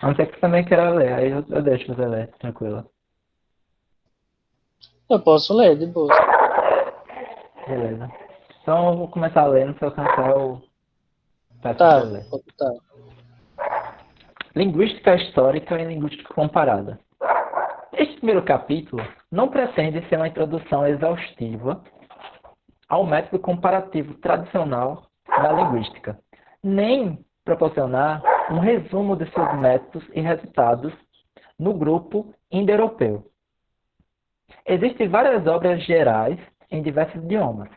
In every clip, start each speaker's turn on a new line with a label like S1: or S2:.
S1: A não ser que você também queira ler, aí eu deixo você ler, tranquilo.
S2: Eu posso ler de boa.
S1: Beleza. Então eu vou começar a ler, no seu cansar eu peço pra você
S2: Tá,
S1: ler.
S2: tá.
S1: Linguística histórica e linguística comparada. Este primeiro capítulo não pretende ser uma introdução exaustiva ao método comparativo tradicional da linguística, nem proporcionar um resumo de seus métodos e resultados no grupo indo-europeu. Existem várias obras gerais em diversos idiomas.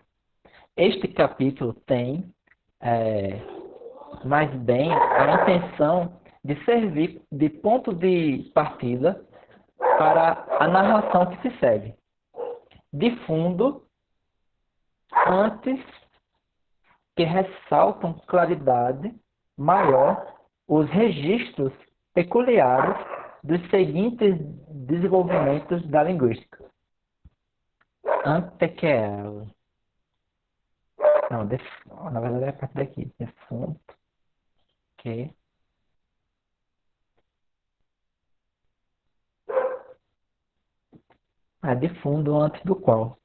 S1: Este capítulo tem, é, mais bem, a intenção de servir de ponto de partida para a narração que se segue. De fundo, antes que ressaltam claridade maior os registros peculiares dos seguintes desenvolvimentos da linguística. Antequel. Não, na verdade é a partir daqui. Defunto que. É de fundo antes do qual.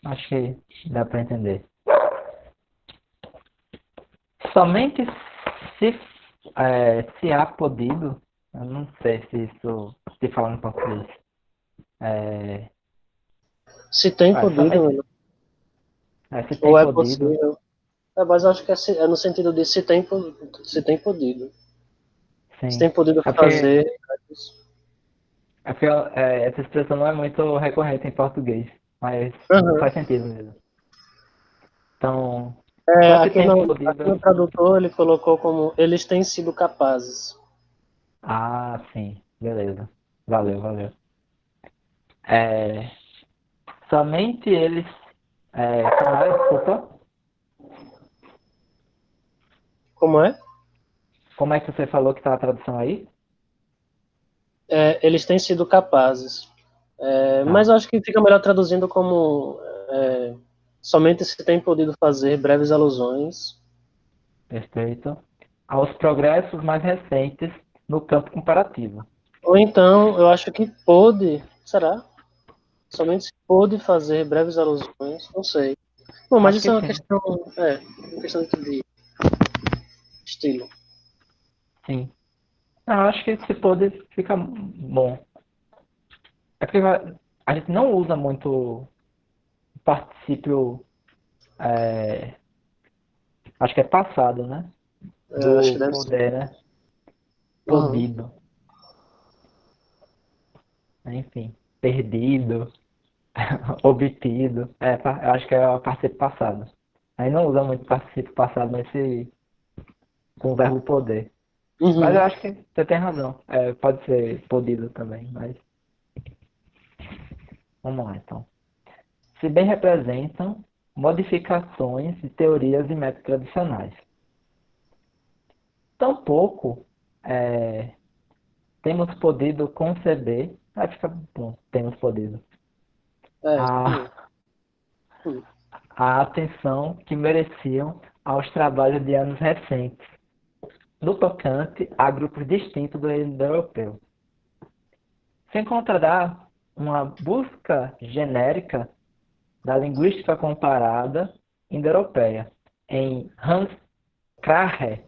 S1: Acho que dá para entender. Somente se, se há podido, eu não sei se isso se fala em português. É,
S2: Se tem podido,
S1: somente
S2: mano,
S1: se tem
S2: ou é
S1: podido,
S2: possível. É, mas eu acho que é no sentido de se tem podido. Se
S1: sim.
S2: tem podido
S1: É porque,
S2: fazer.
S1: essa expressão não é muito recorrente em português, mas
S2: Aham.
S1: faz sentido mesmo. Então,
S2: É,
S1: só se tem
S2: aqui
S1: podido.
S2: no tradutor ele colocou como eles têm sido capazes.
S1: Ah, sim, beleza. Valeu, valeu. É, somente eles. Como é? Desculpa.
S2: Como é?
S1: Como é que você falou que tá a tradução aí?
S2: É, eles têm sido capazes. É, mas
S1: Tá,
S2: eu acho que fica melhor traduzindo como é, somente se tem podido fazer breves alusões.
S1: perfeito. Aos progressos mais recentes no campo comparativo.
S2: Ou então, eu acho que pôde, será? Somente se pôde fazer breves alusões, não sei. Bom, mas
S1: Acho
S2: isso é
S1: que
S2: uma
S1: sim,
S2: questão, uma questão de estilo.
S1: sim. Não, acho que se pode fica bom. É porque a gente não usa muito particípio, é, acho que é passado, né?
S2: É, acho que
S1: Do
S2: deve ser.
S1: poder, né?
S2: Uhum.
S1: Podido, enfim, perdido, obtido. Eu acho que é o particípio passado. Aí não usa muito particípio passado nesse com o verbo poder. Mas eu
S2: Uhum.
S1: acho que você tem razão. Pode ser podido também, mas vamos lá então. Se bem representam modificações de teorias e métodos tradicionais. Tampouco é, temos podido conceber, vai ficar bom, temos podido,
S2: É, isso mesmo.
S1: a,
S2: Uhum.
S1: a atenção que mereciam aos trabalhos de anos recentes, no tocante a grupos distintos do indo-europeu. Se encontrará uma busca genérica da linguística comparada indo-europeia em Hans Krahe,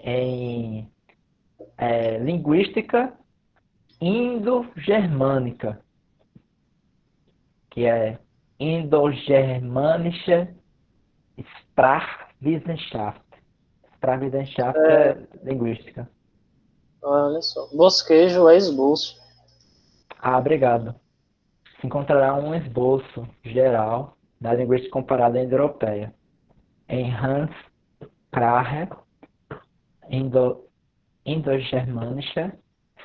S1: em linguística indo-germânica, que é Indogermanische Sprachwissenschaft. Sprachwissenschaft
S2: É,
S1: é linguística.
S2: olha só. Bosquejo é esboço.
S1: Ah, obrigado. Se encontrará um esboço geral da linguística comparada indo-europeia em Hans Krahe, Indo, Indogermanische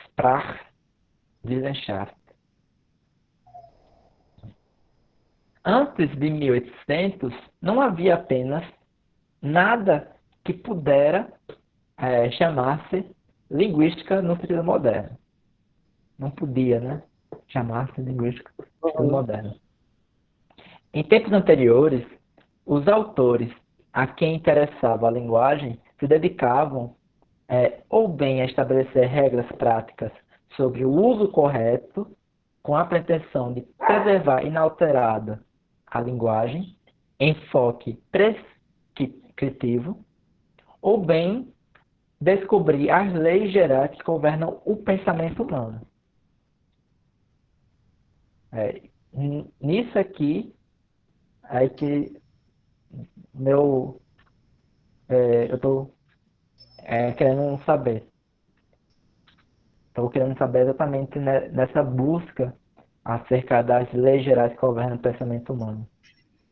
S1: Sprachwissenschaft. Antes de 1800, não havia apenas nada que pudera chamar-se linguística no sentido moderno. Não podia, né? Chamar-se linguística no sentido
S2: Uhum.
S1: moderno. Em tempos anteriores, os autores a quem interessava a linguagem se dedicavam ou bem a estabelecer regras práticas sobre o uso correto, com a pretensão de preservar inalterada a linguagem, enfoque prescritivo, ou bem descobrir as leis gerais que governam o pensamento humano. Nisso aqui, aí que meu, eu estou querendo saber. Estou querendo saber exatamente nessa busca acerca das leis gerais que governam o pensamento humano.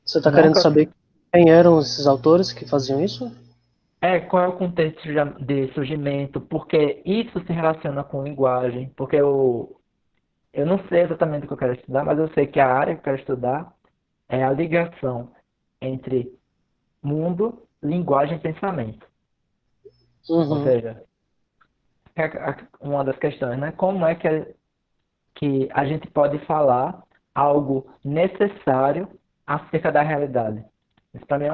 S2: Você está
S1: Não
S2: querendo
S1: que eu-
S2: saber quem eram esses autores que faziam isso?
S1: qual é o contexto de surgimento, porque isso se relaciona com linguagem, porque eu não sei exatamente o que eu quero estudar, mas eu sei que a área que eu quero estudar é a ligação entre mundo, linguagem e pensamento. Ou
S2: Uhum.
S1: seja, uma das questões, né? Como é que a gente pode falar algo necessário acerca da realidade? Isso para mim é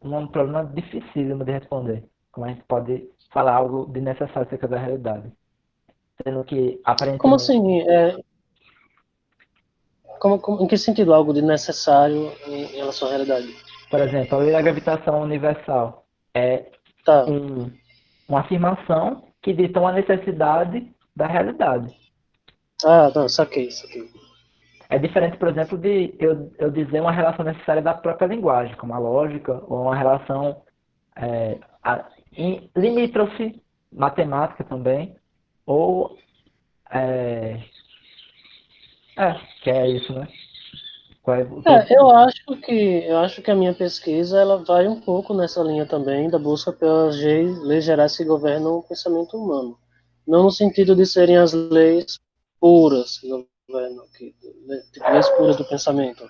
S1: um problema dificílimo de responder. Como a gente pode falar algo de necessário acerca da realidade? Sendo que,
S2: Como
S1: aparentemente,
S2: assim? Em que sentido algo de necessário em relação à realidade?
S1: por exemplo, a lei da gravitação universal é
S2: Tá.
S1: um, uma afirmação que dita uma necessidade da realidade.
S2: Ah, não, saquei, saquei.
S1: É diferente, por exemplo, de eu dizer uma relação necessária da própria linguagem, como a lógica, ou uma relação limítrofe matemática também, ou é, que é isso, né?
S2: Eu acho que a minha pesquisa ela vai um pouco nessa linha também da busca pelas leis gerais que governam o pensamento humano. Não no sentido de serem as leis puras que governam, tipo, leis puras do pensamento,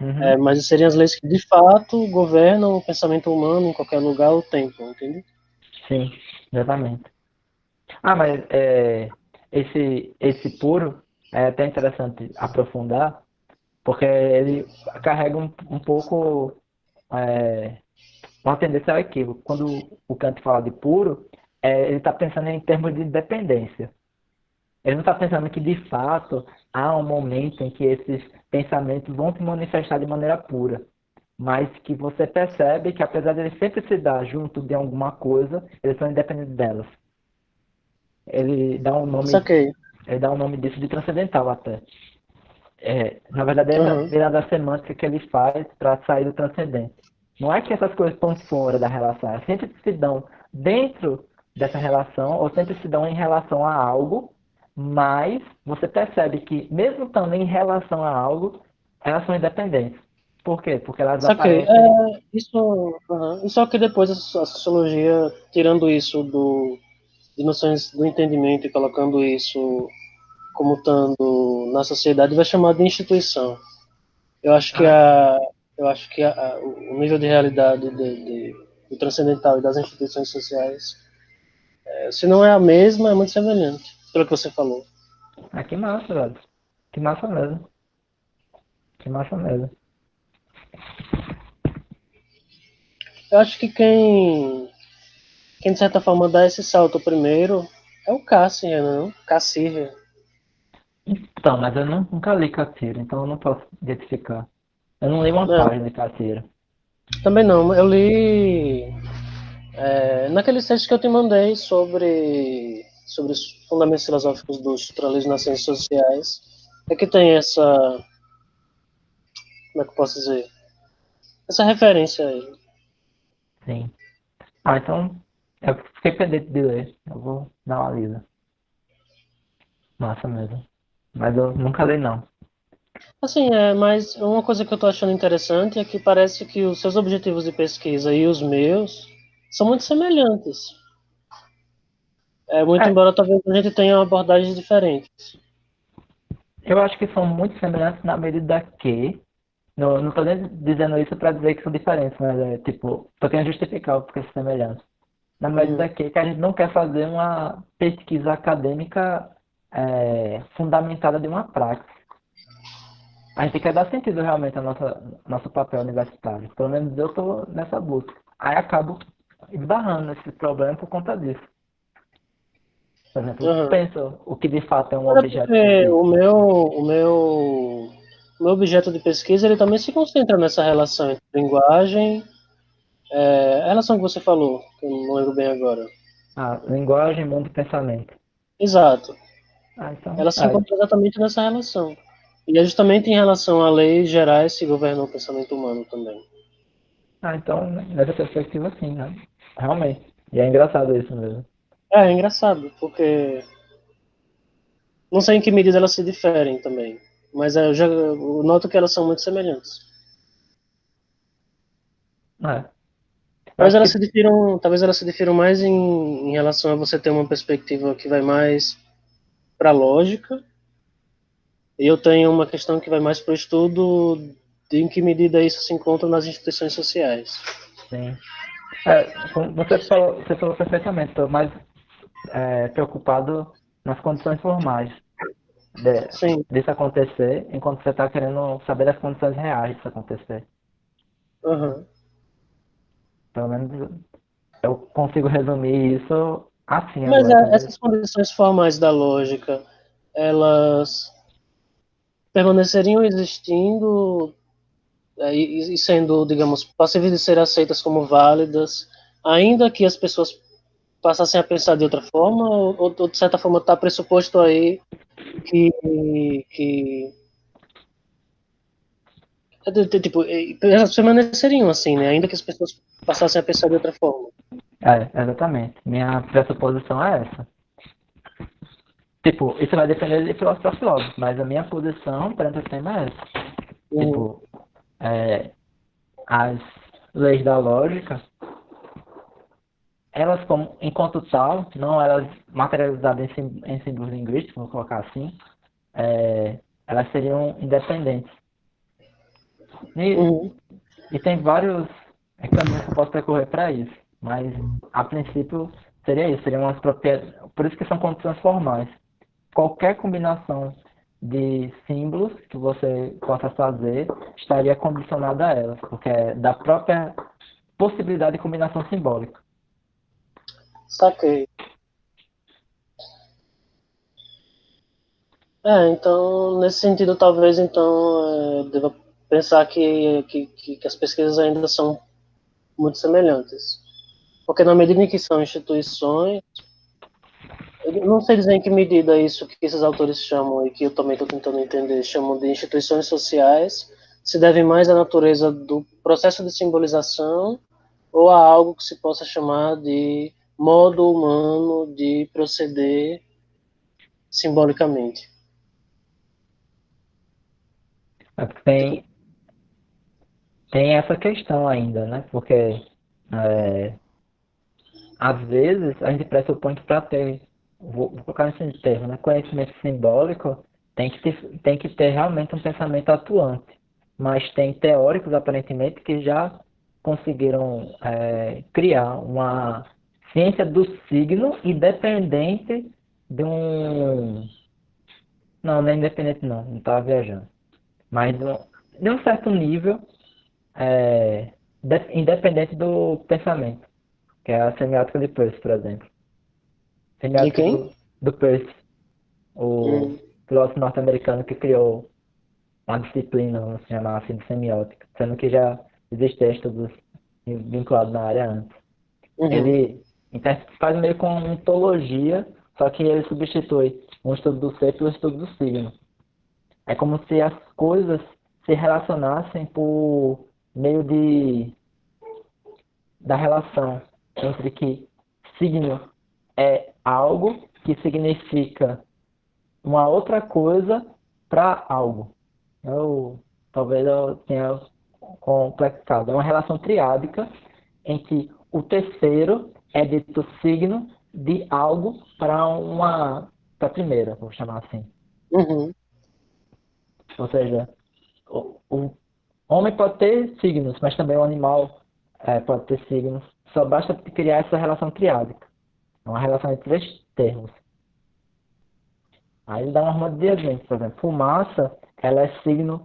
S1: Uhum,
S2: mas de serem as leis que de fato governam o pensamento humano em qualquer lugar ou tempo, entende?
S1: sim, exatamente. Ah, mas esse puro é até interessante aprofundar, porque ele carrega um pouco é, uma tendência ao equívoco. Quando o Kant fala de puro, ele está pensando em termos de dependência. Ele não está pensando que, de fato, há um momento em que esses pensamentos vão se manifestar de maneira pura, mas que você percebe que, apesar de eles sempre se dar junto de alguma coisa, eles são independentes delas. Ele dá um nome,
S2: Saquei.
S1: ele dá um nome disso de transcendental até. Na verdade, é essa
S2: Uhum.
S1: virada semântica que ele faz para sair do transcendente. Não é que essas coisas estão fora da relação, elas sempre se dão dentro dessa relação ou sempre se dão em relação a algo, mas você percebe que, mesmo estando em relação a algo, elas são independentes. Por quê? Porque elas
S2: Saquei.
S1: aparecem.
S2: Isso, e só que depois a sociologia, tirando isso de noções do entendimento e colocando isso como estando na sociedade, vai chamar de instituição. Eu acho que
S1: Ah,
S2: o nível de realidade do transcendental e das instituições sociais, se não é a mesma, é muito semelhante, pelo que você falou.
S1: que massa, velho. Que massa mesmo. Que massa mesmo.
S2: Eu acho que quem de certa forma dá esse salto primeiro é o Cassier, não? Cassirer.
S1: Então, mas eu nunca li Catira, então eu não posso identificar. Eu não li uma
S2: Não,
S1: página de Catira.
S2: também não. Eu li naqueles textos que eu te mandei sobre os fundamentos filosóficos do estruturalismo nas ciências sociais, é que tem como é que eu posso dizer? Essa referência a ele.
S1: Sim. Ah, então eu fiquei pendente de ler. Eu vou dar uma lida. Massa mesmo. Mas eu nunca li não.
S2: Assim, mas uma coisa que eu estou achando interessante é que parece que os seus objetivos de pesquisa e os meus são muito semelhantes. Muito
S1: É,
S2: embora talvez a gente tenha abordagens diferentes.
S1: eu acho que são muito semelhantes na medida que. Não tô nem dizendo isso para dizer que são diferentes, mas tipo, tô querendo justificar o porquê são semelhantes. Na medida
S2: Uhum.
S1: que a gente não quer fazer uma pesquisa acadêmica fundamentada de uma prática. A gente quer dar sentido realmente ao nosso papel universitário. Pelo menos eu estou nessa busca. Aí acabo esbarrando nesse problema por conta disso. Por exemplo,
S2: Aham.
S1: pensa o que de fato é um
S2: Mas é
S1: objeto
S2: porque
S1: científico.
S2: o meu objeto de pesquisa ele também se concentra nessa relação entre linguagem, a relação que você falou, que eu não lembro bem agora.
S1: Ah, linguagem, mundo e pensamento.
S2: Exato.
S1: Ah, então,
S2: Ela se encontra exatamente nessa relação. E é justamente em relação a leis gerais que governam o pensamento humano também.
S1: então, nessa perspectiva, sim, né? Realmente. E é engraçado isso mesmo.
S2: É engraçado, porque não sei em que medida elas se diferem também. Mas eu noto que elas são muito semelhantes.
S1: É. Eu acho que,
S2: Talvez elas se difiram mais em relação a você ter uma perspectiva que vai mais para a lógica, e eu tenho uma questão que vai mais para o estudo de em que medida isso se encontra nas instituições sociais.
S1: sim. Como você falou perfeitamente. Estou mais preocupado nas condições formais
S2: Sim.
S1: disso acontecer, enquanto você está querendo saber das condições reais disso acontecer.
S2: Aham.
S1: Pelo menos eu consigo resumir isso assim
S2: Mas
S1: agora, talvez.
S2: essas condições formais da lógica, elas permaneceriam existindo e sendo, digamos, passíveis de ser aceitas como válidas, ainda que as pessoas passassem a pensar de outra forma, ou de certa forma está pressuposto aí que, que tipo, elas permaneceriam assim, né? Ainda que as pessoas passassem a pensar de outra forma.
S1: Exatamente. Minha pressuposição é essa. Tipo, isso vai depender de filósofo para filósofo, mas a minha posição perante o tema é essa.
S2: Uhum,
S1: Tipo, é, as leis da lógica, elas como, enquanto tal, não elas materializadas em símbolos linguísticos, vou colocar assim, elas seriam independentes. E,
S2: uhum.
S1: e tem vários caminhos que eu posso percorrer para isso, mas a princípio seria isso, seriam as propriedades, por isso que são condições formais. Qualquer combinação de símbolos que você possa fazer estaria condicionada a elas, porque é da própria possibilidade de combinação simbólica.
S2: Saquei. Então, nesse sentido, talvez, então, deva pensar que as pesquisas ainda são muito semelhantes. Porque na medida em que são instituições, eu não sei dizer em que medida isso que esses autores chamam, e que eu também estou tentando entender, chamam de instituições sociais, se deve mais à natureza do processo de simbolização ou a algo que se possa chamar de modo humano de proceder simbolicamente.
S1: É porque
S2: Tipo,
S1: tem essa questão ainda, né? Porque às vezes a gente pressupõe que para ter, vou colocar nesse termo, né? Conhecimento simbólico, tem que ter realmente um pensamento atuante. Mas tem teóricos, aparentemente, que já conseguiram criar uma ciência do signo independente de um. Não, não é independente, não, não estava viajando. Mas de um certo nível, independente do pensamento, que é a semiótica de Peirce, por exemplo.
S2: de
S1: Semiótica
S2: quem?
S1: do Peirce, o
S2: Hum,
S1: filósofo norte-americano que criou uma disciplina, vamos chamar assim, de semiótica, sendo que já existem estudos vinculados na área antes.
S2: uhum.
S1: Ele faz meio com ontologia, só que ele substitui um estudo do ser pelo estudo do signo. É como se as coisas se relacionassem por meio da relação entre que signo é algo que significa uma outra coisa para algo. Talvez eu tenha complexado. É uma relação triádica em que o terceiro é dito signo de algo para a primeira, vou chamar assim.
S2: Uhum.
S1: Ou seja, o homem pode ter signos, mas também o animal pode ter signos. Só basta criar essa relação triádica. É uma relação de três termos. Aí dá uma arma de exemplo, por exemplo, fumaça, ela é signo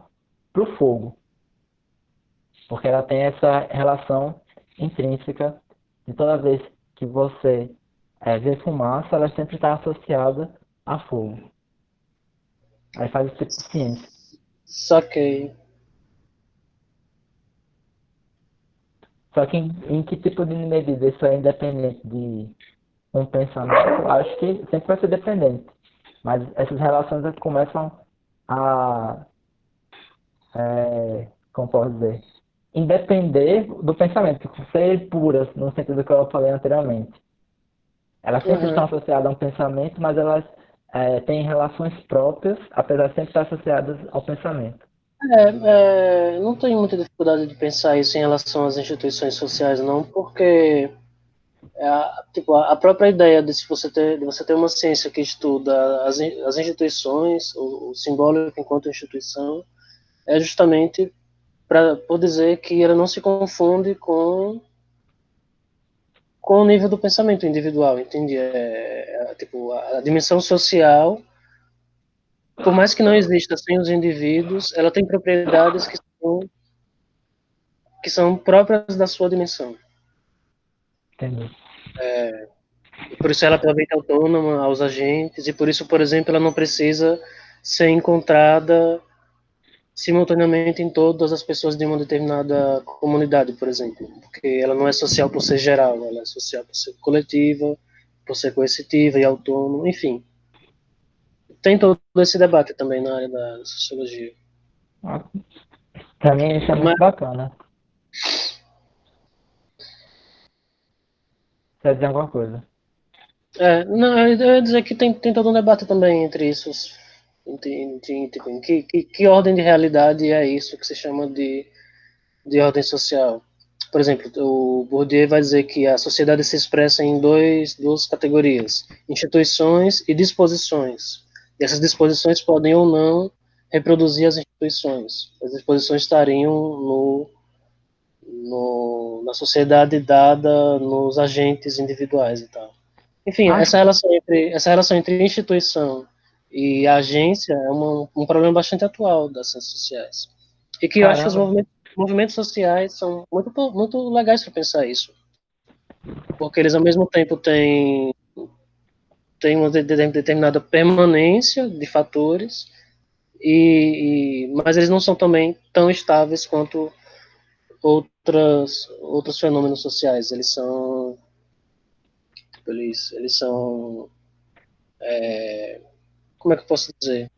S1: para o fogo, porque ela tem essa relação intrínseca E toda vez que você vê fumaça, ela sempre está associada a fogo. Aí faz esse tipo de ciência.
S2: Saquei.
S1: Só que em que tipo de medida isso é independente de um pensamento, eu acho que sempre vai ser dependente. Mas essas relações começam a, como posso dizer, independer do pensamento, ser puras, no sentido que eu falei anteriormente. Elas sempre
S2: Uhum.
S1: estão associadas a um pensamento, mas elas têm relações próprias, apesar de sempre estar associadas ao pensamento.
S2: Não tenho muita dificuldade de pensar isso em relação às instituições sociais, não, porque tipo, a própria ideia de você ter uma ciência que estuda as instituições, o simbólico enquanto instituição, é justamente para por dizer que ela não se confunde com o nível do pensamento individual, entende? Tipo, a dimensão social, por mais que não exista sem os indivíduos, ela tem propriedades que são próprias da sua dimensão.
S1: Entendeu?
S2: E por isso ela é totalmente autônoma aos agentes, e por isso, por exemplo, ela não precisa ser encontrada simultaneamente em todas as pessoas de uma determinada comunidade, por exemplo, porque ela não é social por ser geral, ela é social por ser coletiva, por ser coercitiva e autônoma, enfim. Tem todo esse debate também na área da sociologia.
S1: Para mim isso é muito
S2: Mas,
S1: bacana. Quer dizer alguma coisa?
S2: não, eu ia dizer que tem todo um debate também entre isso, tipo, em que ordem de realidade é isso que se chama de ordem social. Por exemplo, o Bourdieu vai dizer que a sociedade se expressa em duas categorias: instituições e disposições. E essas disposições podem ou não reproduzir as instituições. As disposições estariam na sociedade dada nos agentes individuais e tal. Enfim,
S1: Acho,
S2: essa relação entre instituição e agência é um problema bastante atual das ciências sociais. E que eu acho que os
S1: caramba,
S2: movimentos sociais são muito legais para pensar isso. Porque eles, ao mesmo tempo, têm uma determinada permanência de fatores, mas eles não são também tão estáveis quanto outros fenômenos sociais. Eles são, como é que eu posso dizer?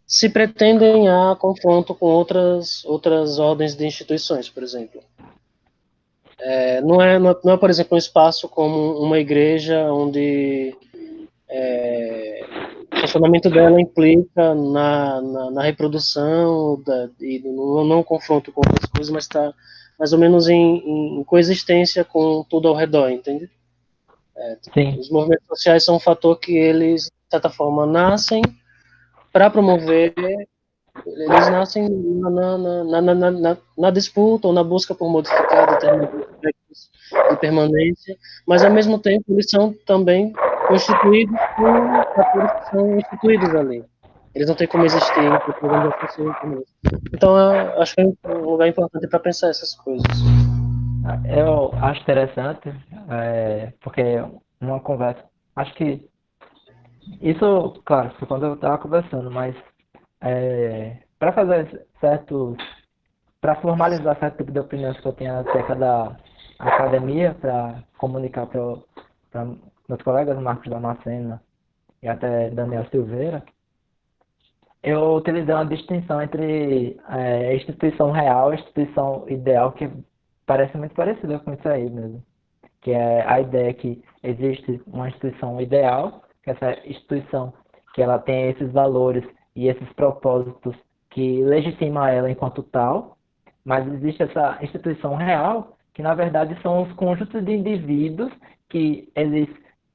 S2: Se pretendem a confronto com outras ordens de instituições, por exemplo. Não é, por exemplo, um espaço como uma igreja onde o funcionamento dela implica na reprodução e no não confronto com outras coisas, mas está mais ou menos em coexistência com tudo ao redor, entende?
S1: sim.
S2: Os movimentos sociais são um fator que eles, de certa forma, nascem para promover. Eles nascem na disputa ou na busca por modificar determinados aspectos de permanência, mas ao mesmo tempo eles são também constituídos por fatores que são instituídos ali. Eles não têm como existir em qualquer organização sem. Então, eu acho que é um lugar importante para pensar essas coisas.
S1: Eu acho interessante, porque uma conversa. Acho que isso, claro, foi quando eu estava conversando, mas para fazer certos. Para formalizar certo tipo de opiniões que eu tenho acerca da academia, para comunicar para meus colegas Marcos Damasceno e até Daniel Silveira, eu utilizei uma distinção entre instituição real e instituição ideal, que parece muito parecida com isso aí mesmo. Que é a ideia que existe uma instituição ideal, que essa instituição que ela tem esses valores e esses propósitos que legitima ela enquanto tal, mas existe essa instituição real, que na verdade são os conjuntos de indivíduos que eles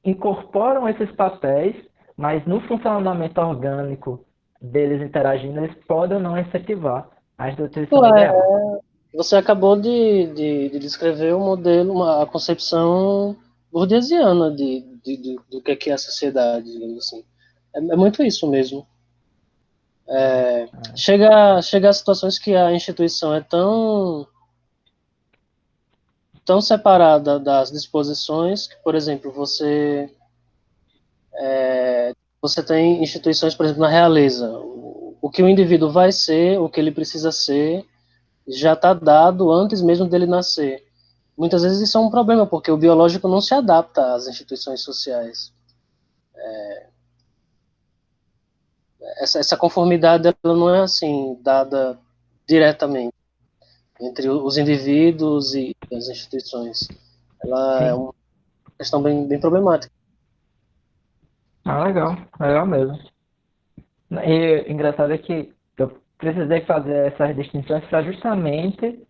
S1: incorporam esses papéis, mas no funcionamento orgânico deles interagindo, eles podem ou não efetivar a
S2: Pô,
S1: instituição ideal.
S2: você acabou de descrever o modelo, a concepção burguesiana do que é a sociedade, digamos assim. É muito isso mesmo. Chega a situações que a instituição é tão tão separada das disposições que, por exemplo, você tem instituições, por exemplo, na realeza. O que o indivíduo vai ser, o que ele precisa ser, já está dado antes mesmo dele nascer. Muitas vezes isso é um problema, porque o biológico não se adapta às instituições sociais. Essa conformidade ela não é assim dada diretamente entre os indivíduos e as instituições. Ela é
S1: Sim.
S2: uma questão bem problemática.
S1: Ah, legal. Legal mesmo. E o engraçado é que eu precisei fazer essas distinções para justamente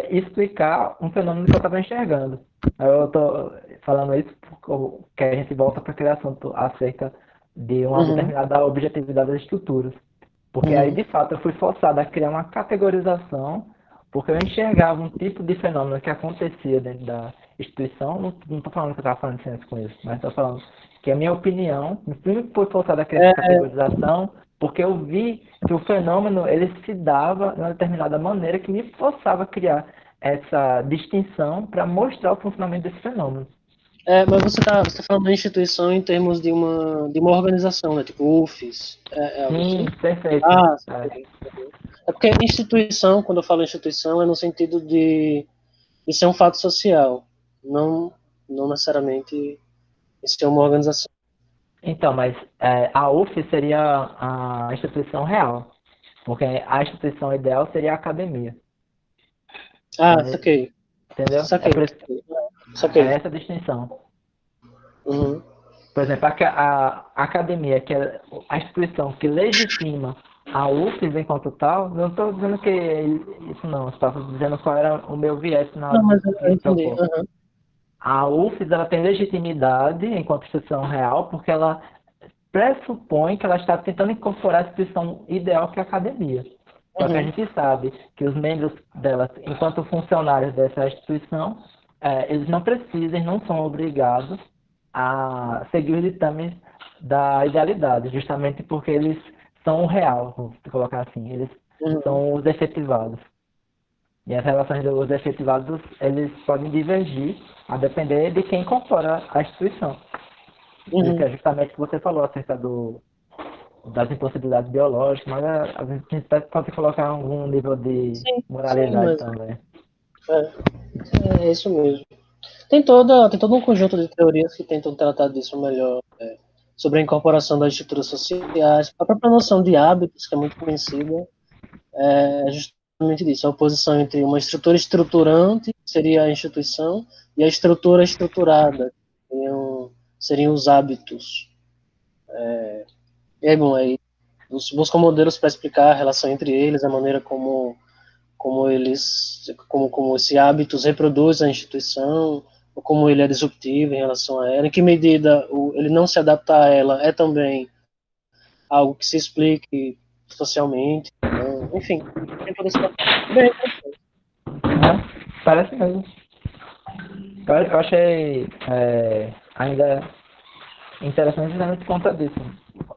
S1: explicar um fenômeno que eu estava enxergando. Eu estou falando isso porque a gente volta para aquele assunto acerca de uma
S2: Uhum,
S1: determinada objetividade das estruturas. Porque aí,
S2: uhum,
S1: de fato, eu fui forçado a criar uma categorização, porque eu enxergava um tipo de fenômeno que acontecia dentro da instituição. Não estou falando que eu estava falando de ciência com isso, mas estou falando que a minha opinião, eu fui forçado a criar essa
S2: é,
S1: categorização, porque eu vi que o fenômeno ele se dava de uma determinada maneira que me forçava a criar essa distinção para mostrar o funcionamento desse fenômeno.
S2: mas você tá falando de instituição em termos de uma organização, né? Tipo UFES, é algo
S1: Sim,
S2: assim?
S1: perfeito.
S2: Ah,
S1: É.
S2: saquei. É porque instituição, quando eu falo instituição, é no sentido de ser um fato social, não, não necessariamente de ser uma organização.
S1: Então, mas a UF seria a instituição real, porque a instituição ideal seria a academia,
S2: Ah,
S1: entendeu?
S2: saquei,
S1: Entendeu? É
S2: saquei,
S1: por isso, é
S2: saquei.
S1: essa a distinção.
S2: Uhum.
S1: Por exemplo, a academia, que é a instituição que legitima a UFES enquanto tal, não estou dizendo que isso não, estou dizendo qual era o meu viés na
S2: Não,
S1: hora
S2: mas eu
S1: de
S2: entendi.
S1: propor.
S2: Uhum.
S1: A UFES ela tem legitimidade enquanto instituição real, porque ela pressupõe que ela está tentando incorporar a instituição ideal que é a academia. Só que a
S2: Uhum.
S1: gente sabe que os membros dela, enquanto funcionários dessa instituição, eles não precisam, não são obrigados a seguir os ditames da idealidade, justamente porque eles são o real, vamos colocar assim, eles
S2: Uhum.
S1: são os efetivados. E as relações dos efetivados, eles podem divergir a depender de quem incorpora a instituição. Por isso que
S2: Uhum.
S1: é justamente o que você falou acerca das impossibilidades biológicas, mas a gente pode colocar algum nível de
S2: Sim, sim,
S1: moralidade
S2: mas
S1: também.
S2: é isso mesmo. Tem todo um conjunto de teorias que tentam tratar disso melhor, sobre a incorporação das estruturas sociais, a própria noção de hábitos, que é muito conhecida, é justamente disso, a oposição entre uma estrutura estruturante, que seria a instituição, e a estrutura estruturada, que seriam os hábitos. E aí, bom, aí buscam modelos para explicar a relação entre eles, a maneira como esse hábitos reproduz a instituição, ou como ele é disruptivo em relação a ela, em que medida ele não se adaptar a ela é também algo que se explique socialmente, não, enfim, tem toda essa bem.
S1: Parece mesmo. Eu achei ainda interessante justamente por conta disso.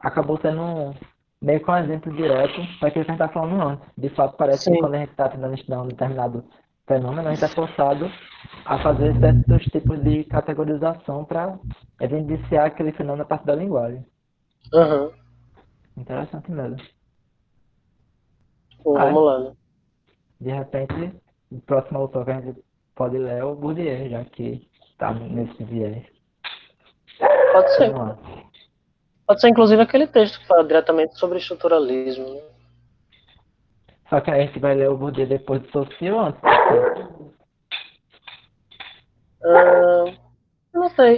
S1: Acabou sendo meio que um exemplo direto para aquilo que a gente está falando antes. De fato, parece que
S2: Sim.
S1: quando a gente está tentando estudar um determinado fenômeno, a gente é forçado a fazer certos tipos de categorização para evidenciar aquele fenômeno a partir da linguagem.
S2: Aham.
S1: Interessante mesmo.
S2: Pô,
S1: Ah,
S2: vamos
S1: é.
S2: lá, né?
S1: De repente, o próximo autor que a gente pode ler é o Bourdieu, já que está nesse viés.
S2: Pode ser.
S1: Vamos lá.
S2: Pode ser, inclusive, aquele texto que fala diretamente sobre estruturalismo, né?
S1: Só que a gente vai ler o Bourdieu depois do Saussure antes.
S2: Ah, eu não sei.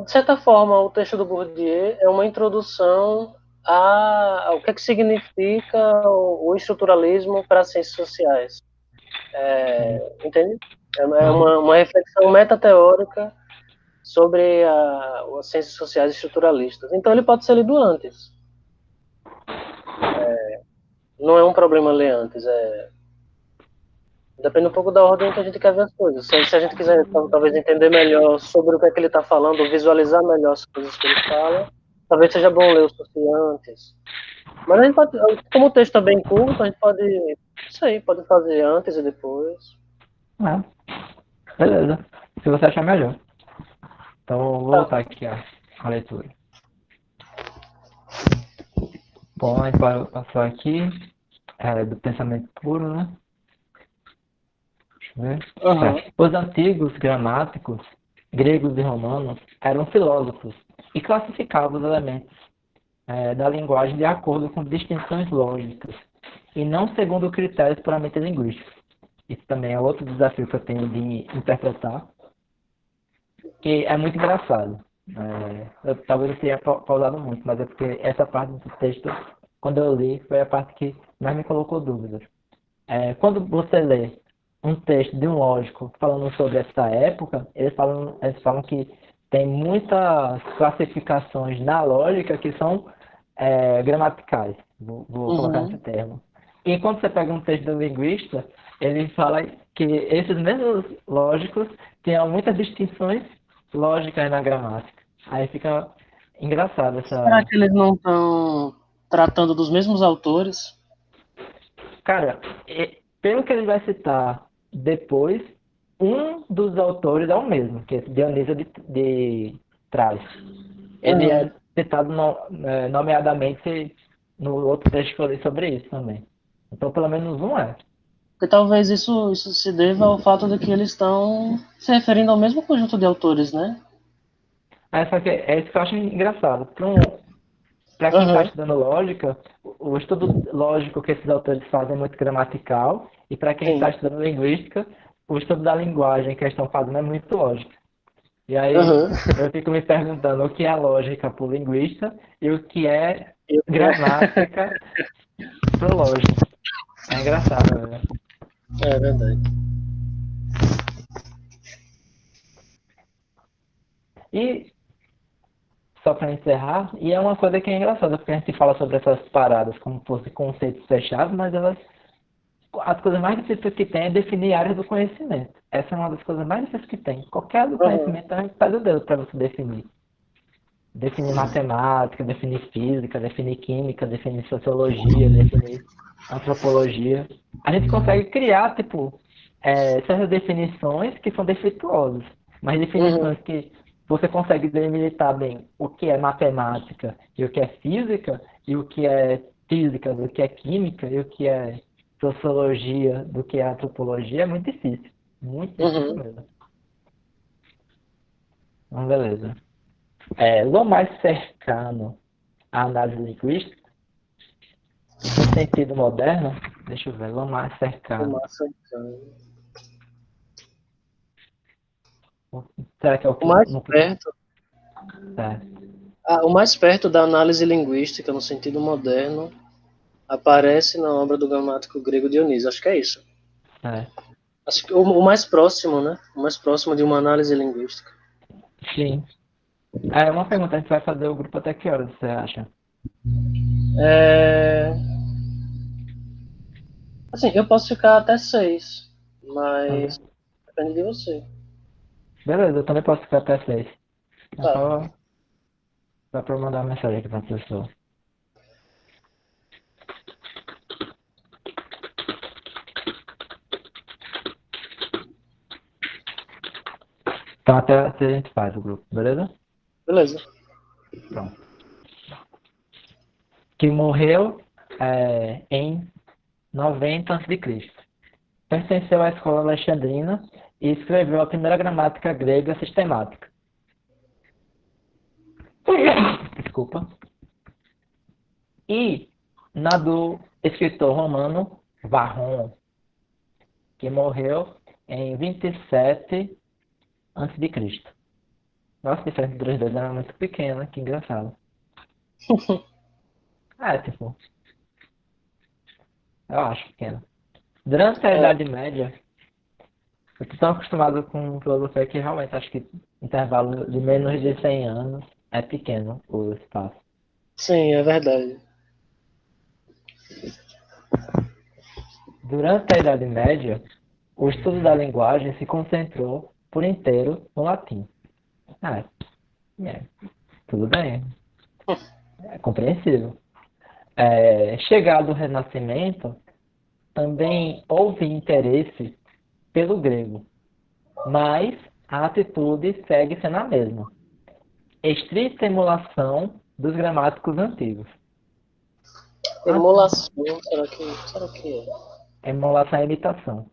S2: De certa forma, o texto do Bourdieu é uma introdução ao que é que significa o estruturalismo para as ciências sociais.
S1: Sim.
S2: Entende? É
S1: Uhum.
S2: uma reflexão metateórica sobre as ciências sociais estruturalistas. Então, ele pode ser lido antes. Não é um problema ler antes. Depende um pouco da ordem que a gente quer ver as coisas. Se a gente quiser talvez entender melhor sobre o que é que ele está falando, ou visualizar melhor as coisas que ele fala, talvez seja bom ler o Saussure antes. Mas a gente pode, como o texto é bem curto, a gente pode, não sei, pode fazer antes e depois.
S1: É. Beleza. Se você achar melhor. Então, vou
S2: Tá.
S1: voltar aqui a leitura. Bom, a gente passou aqui do pensamento puro, né? Deixa eu ver.
S2: Aham.
S1: Os antigos gramáticos, gregos e romanos, eram filósofos e classificavam os elementos da linguagem de acordo com distinções lógicas e não segundo critérios puramente linguísticos. Isso também é outro desafio que eu tenho de interpretar, que é muito engraçado. Talvez eu tenha pausado muito, mas é porque essa parte do texto, quando eu li, foi a parte que mais me colocou dúvidas. Quando você lê um texto de um lógico falando sobre essa época, eles falam que tem muitas classificações na lógica que são gramaticais. Vou colocar esse
S2: Uhum.
S1: termo. E quando você pega um texto do linguista, ele fala que esses mesmos lógicos têm muitas distinções lógicas na gramática. Aí fica engraçado
S2: Será
S1: essa.
S2: que eles não estão tratando dos mesmos autores?
S1: Cara, pelo que ele vai citar depois, um dos autores é o mesmo, que é Dionísio de Traz. Ele
S2: Aham.
S1: é citado nomeadamente no outro texto que eu li sobre isso também. Então, pelo menos um é.
S2: Porque talvez isso se deva ao fato de que eles estão se referindo ao mesmo conjunto de autores, né?
S1: Só que é isso que eu acho engraçado. Para quem está
S2: Aham.
S1: estudando lógica, o estudo lógico que esses autores fazem é muito gramatical, e para quem está
S2: Sim.
S1: estudando linguística, o estudo da linguagem que eles estão fazendo é muito lógico. E aí
S2: Aham.
S1: eu fico me perguntando o que é lógica para o linguista e o que é
S2: Eu-
S1: gramática para o lógico. É engraçado, né?
S2: É verdade.
S1: E só para encerrar, e é uma coisa que é engraçada, porque a gente fala sobre essas paradas como se fossem conceitos fechados, mas as coisas mais difíceis que tem é definir áreas do conhecimento. Essa é uma das coisas mais difíceis que tem. Qualquer área do
S2: Aham.
S1: conhecimento é um pesadelo para você definir. Definir matemática, definir física, definir química, definir sociologia, definir antropologia. A gente consegue criar, tipo, certas definições que são defeituosas, mas
S2: Uhum.
S1: definições que você consegue delimitar bem o que é matemática e o que é física, e o que é física do que é química, e o que é sociologia do que é antropologia, é muito difícil. Muito difícil
S2: Uhum.
S1: mesmo. Então, beleza. Lo mais cercano à análise linguística, no sentido moderno, deixa eu ver, lo mais cercano.
S2: Massa.
S1: Será que é o
S2: O
S1: que
S2: mais
S1: no que
S2: perto,
S1: tá?
S2: o mais perto da análise linguística no sentido moderno aparece na obra do gramático grego Dionísio. Acho que é isso.
S1: É.
S2: Acho que o mais próximo, né? O mais próximo de uma análise linguística.
S1: Sim. Uma pergunta, a gente vai fazer o grupo até que horas você acha?
S2: É... Assim, eu posso ficar até 6, mas
S1: Tá.
S2: depende de você.
S1: Beleza, eu também posso ficar até 6. É
S2: Tá.
S1: só pra eu mandar uma mensagem aqui pra pessoa. Então até 6 a gente faz o grupo, beleza?
S2: Beleza.
S1: Pronto. Que morreu em 90 a.C. Pertenceu à escola alexandrina e escreveu a primeira gramática grega sistemática. Desculpa. E na do escritor romano Varron, que morreu em 27 a.C. Nossa, a diferença entre os dois era muito pequena, que engraçado. Tipo, eu acho pequena. Durante a
S2: É,
S1: Idade Média, eu tô tão acostumado com filosofia que realmente acho que intervalo de menos de 100 anos é pequeno o espaço.
S2: sim, é verdade.
S1: Durante a Idade Média, o estudo da linguagem se concentrou por inteiro no latim. Ah, é, tudo bem, é compreensível. Chegado o Renascimento, também houve interesse pelo grego. mas a atitude segue sendo a mesma. Estrita emulação dos gramáticos antigos. Ah,
S2: Emulação, será que
S1: emulação é imitação.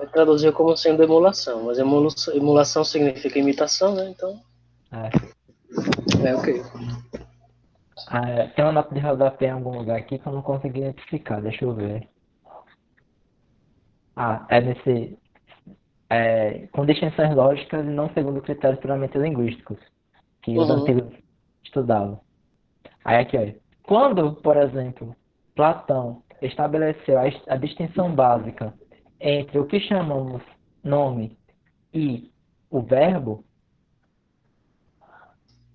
S2: é? Traduziu como sendo emulação, mas emulação significa imitação, né? Então,
S1: É.
S2: é ok.
S1: Tem uma nota de rodapé em algum lugar aqui que eu não consegui identificar, deixa eu ver. É nesse. Com distinções lógicas e não segundo critérios puramente linguísticos, que os
S2: Uhum.
S1: antigos estudavam. Aí aqui, ó. Quando, por exemplo, Platão estabeleceu a distinção básica entre o que chamamos nome e o verbo,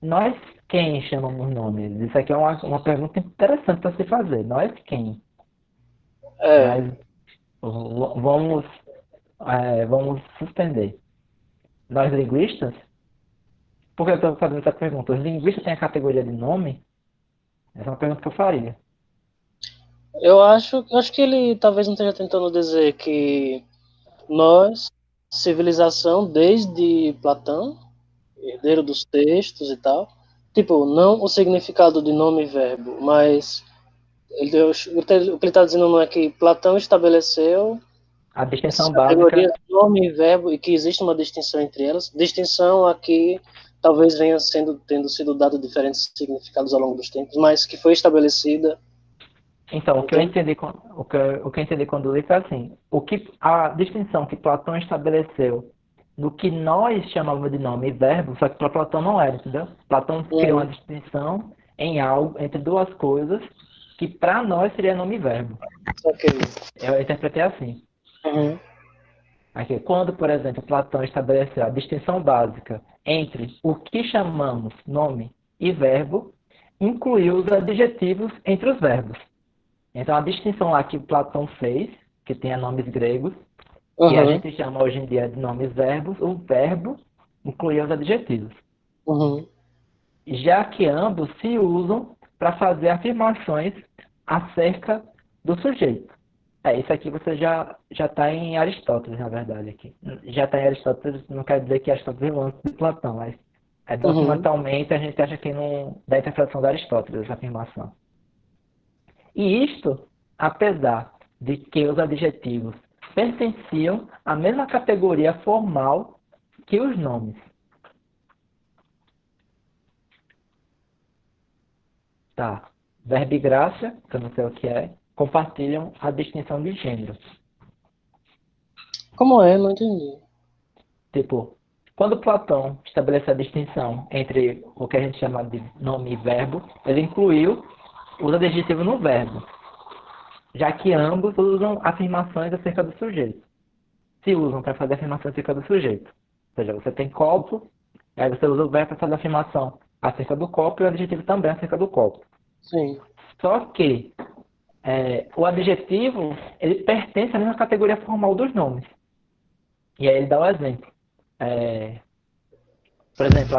S1: nós quem chamamos nomes? Isso aqui é uma pergunta interessante para se fazer. Nós quem?
S2: É,
S1: Mas vamos, vamos suspender. Nós linguistas? Por que eu estou fazendo essa pergunta? Os linguistas têm a categoria de nome? Essa é uma pergunta que eu faria.
S2: eu acho que ele talvez não esteja tentando dizer que nós, civilização, desde Platão, herdeiro dos textos e tal, tipo, não o significado de nome e verbo, mas o que ele está dizendo não é que Platão estabeleceu
S1: A
S2: essas
S1: distinção
S2: categorias
S1: básica.
S2: nome e verbo e que existe uma distinção entre elas. Distinção aqui talvez venha tendo sido dado diferentes significados ao longo dos tempos, mas que foi estabelecida,
S1: Então,
S2: entende?
S1: o que eu entendi quando li foi assim: a distinção que Platão estabeleceu no que nós chamamos de nome e verbo, só que para Platão não era, entendeu? Platão criou uma
S2: Uhum,
S1: distinção em algo entre duas coisas que para nós seria nome e verbo.
S2: ok.
S1: Eu interpretei assim.
S2: Uhum,
S1: Aqui, quando, por exemplo, Platão estabeleceu a distinção básica entre o que chamamos nome e verbo, incluiu os adjetivos entre os verbos. Então, a distinção lá que Platão fez, que tem nomes gregos, que a
S2: uhum,
S1: gente chama hoje em dia de nomes verbos, o verbo incluía os adjetivos,
S2: uhum.
S1: já que ambos se usam para fazer afirmações acerca do sujeito. Isso aqui você já está em Aristóteles, na verdade, aqui. Já está em Aristóteles, não quer dizer que Aristóteles é antes de Platão, mas
S2: Uhum.
S1: documentalmente a gente acha que não da interpretação de Aristóteles, essa afirmação. E isto, apesar de que os adjetivos pertenciam à mesma categoria formal que os nomes. Tá. Verbo e graça, que eu não sei o que é, compartilham a distinção de gênero.
S2: Como é? Não entendi.
S1: Tipo, quando Platão estabeleceu a distinção entre o que a gente chama de nome e verbo, ele incluiu os adjetivos no verbo, já que ambos usam afirmações acerca do sujeito. Se usam para fazer afirmações acerca do sujeito. Ou seja, você tem copo, aí você usa o verbo para fazer afirmação acerca do copo e o adjetivo também acerca do copo.
S2: Sim.
S1: Só que o adjetivo ele pertence à mesma categoria formal dos nomes. E aí ele dá o exemplo. É, por exemplo,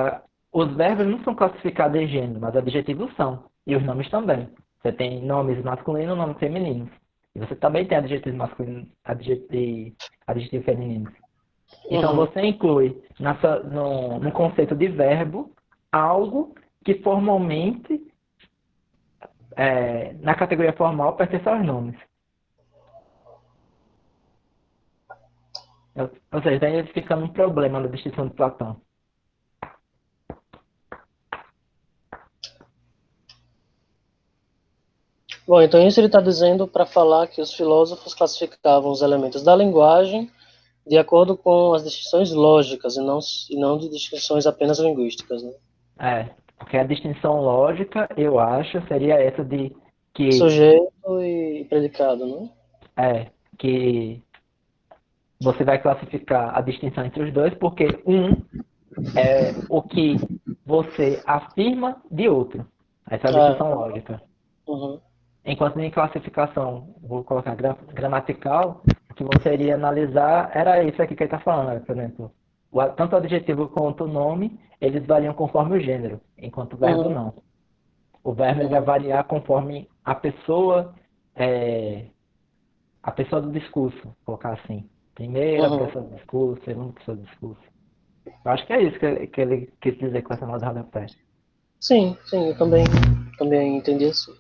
S1: os verbos não são classificados em gênero, mas adjetivos são. E os nomes também. Você tem nomes masculinos e nomes femininos. E você também tem adjetivos masculinos e adjetivos femininos. Então
S2: Uhum.
S1: você inclui no conceito de verbo algo que formalmente, na categoria formal, pertence aos nomes. Ou seja, daí fica um problema na distinção de Platão.
S2: Bom, então isso ele está dizendo para falar que os filósofos classificavam os elementos da linguagem de acordo com as distinções lógicas e não de distinções apenas linguísticas, né?
S1: Porque a distinção lógica, eu acho, seria essa de que,
S2: Sujeito e predicado, né?
S1: é, que você vai classificar a distinção entre os dois, porque um é o que você afirma de outro. Essa é a
S2: Ah,
S1: distinção lógica.
S2: uhum,
S1: Enquanto em classificação, vou colocar gramatical, o que você iria analisar era isso aqui que ele está falando, né? Por exemplo. Tanto o adjetivo quanto o nome, eles variam conforme o gênero, enquanto o verbo
S2: uhum,
S1: não. O verbo ele vai
S2: uhum,
S1: variar conforme é, a pessoa do discurso, vou colocar assim. Primeira
S2: Uhum.
S1: pessoa do discurso, segunda pessoa do discurso. Eu acho que é isso que ele quis dizer com essa nota de rodapé.
S2: Sim, sim, eu também entendi assim.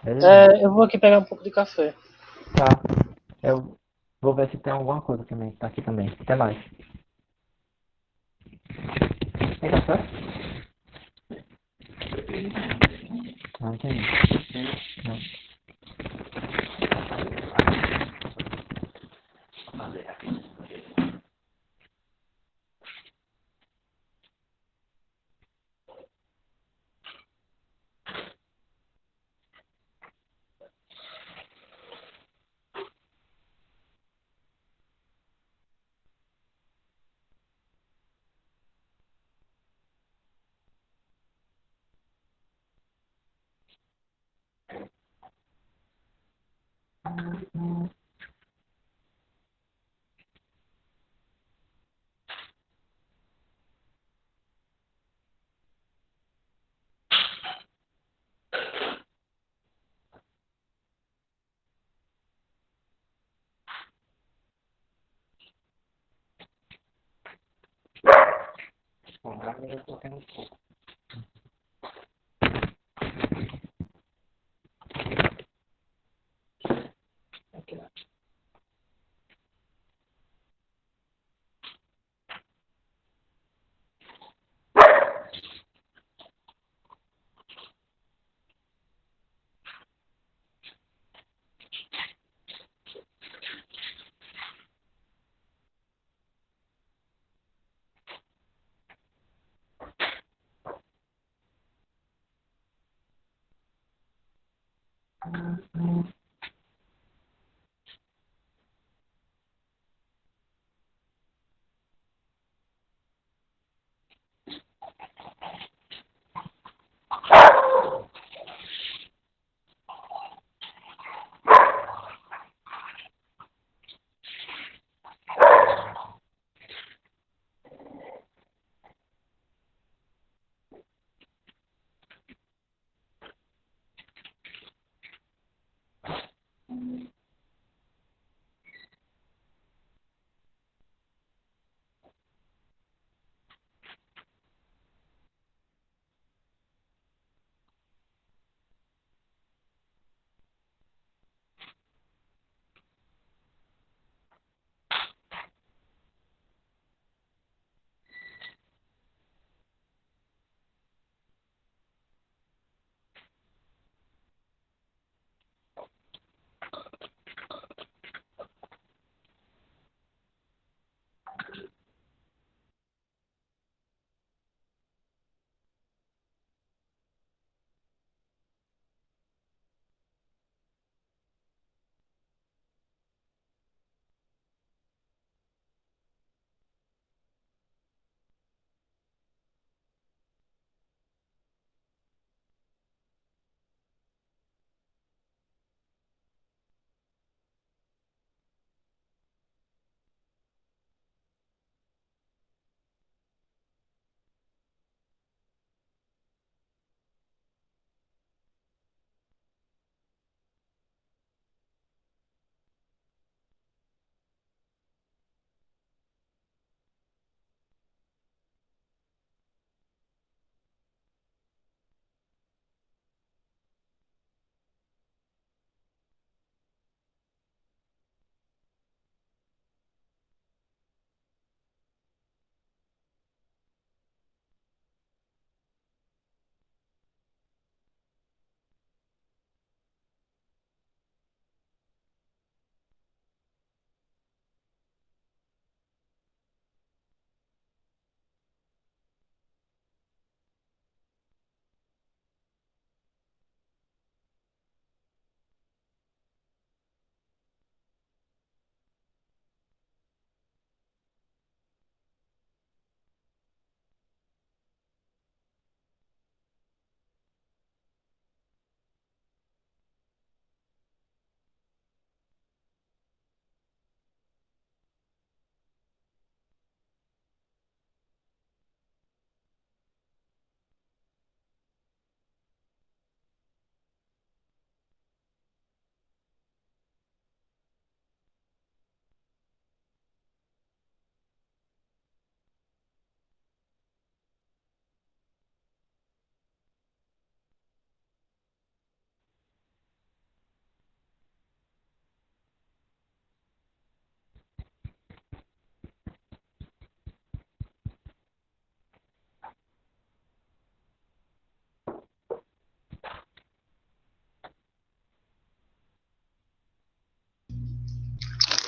S1: Beleza?
S2: Eu vou aqui pegar um pouco de café.
S1: Tá. Eu vou ver se tem alguma coisa também. Tá aqui também. Até mais. Tem café? Não tem. Não. Bom, agora eu tô tendo um pouco. Aqui, ó.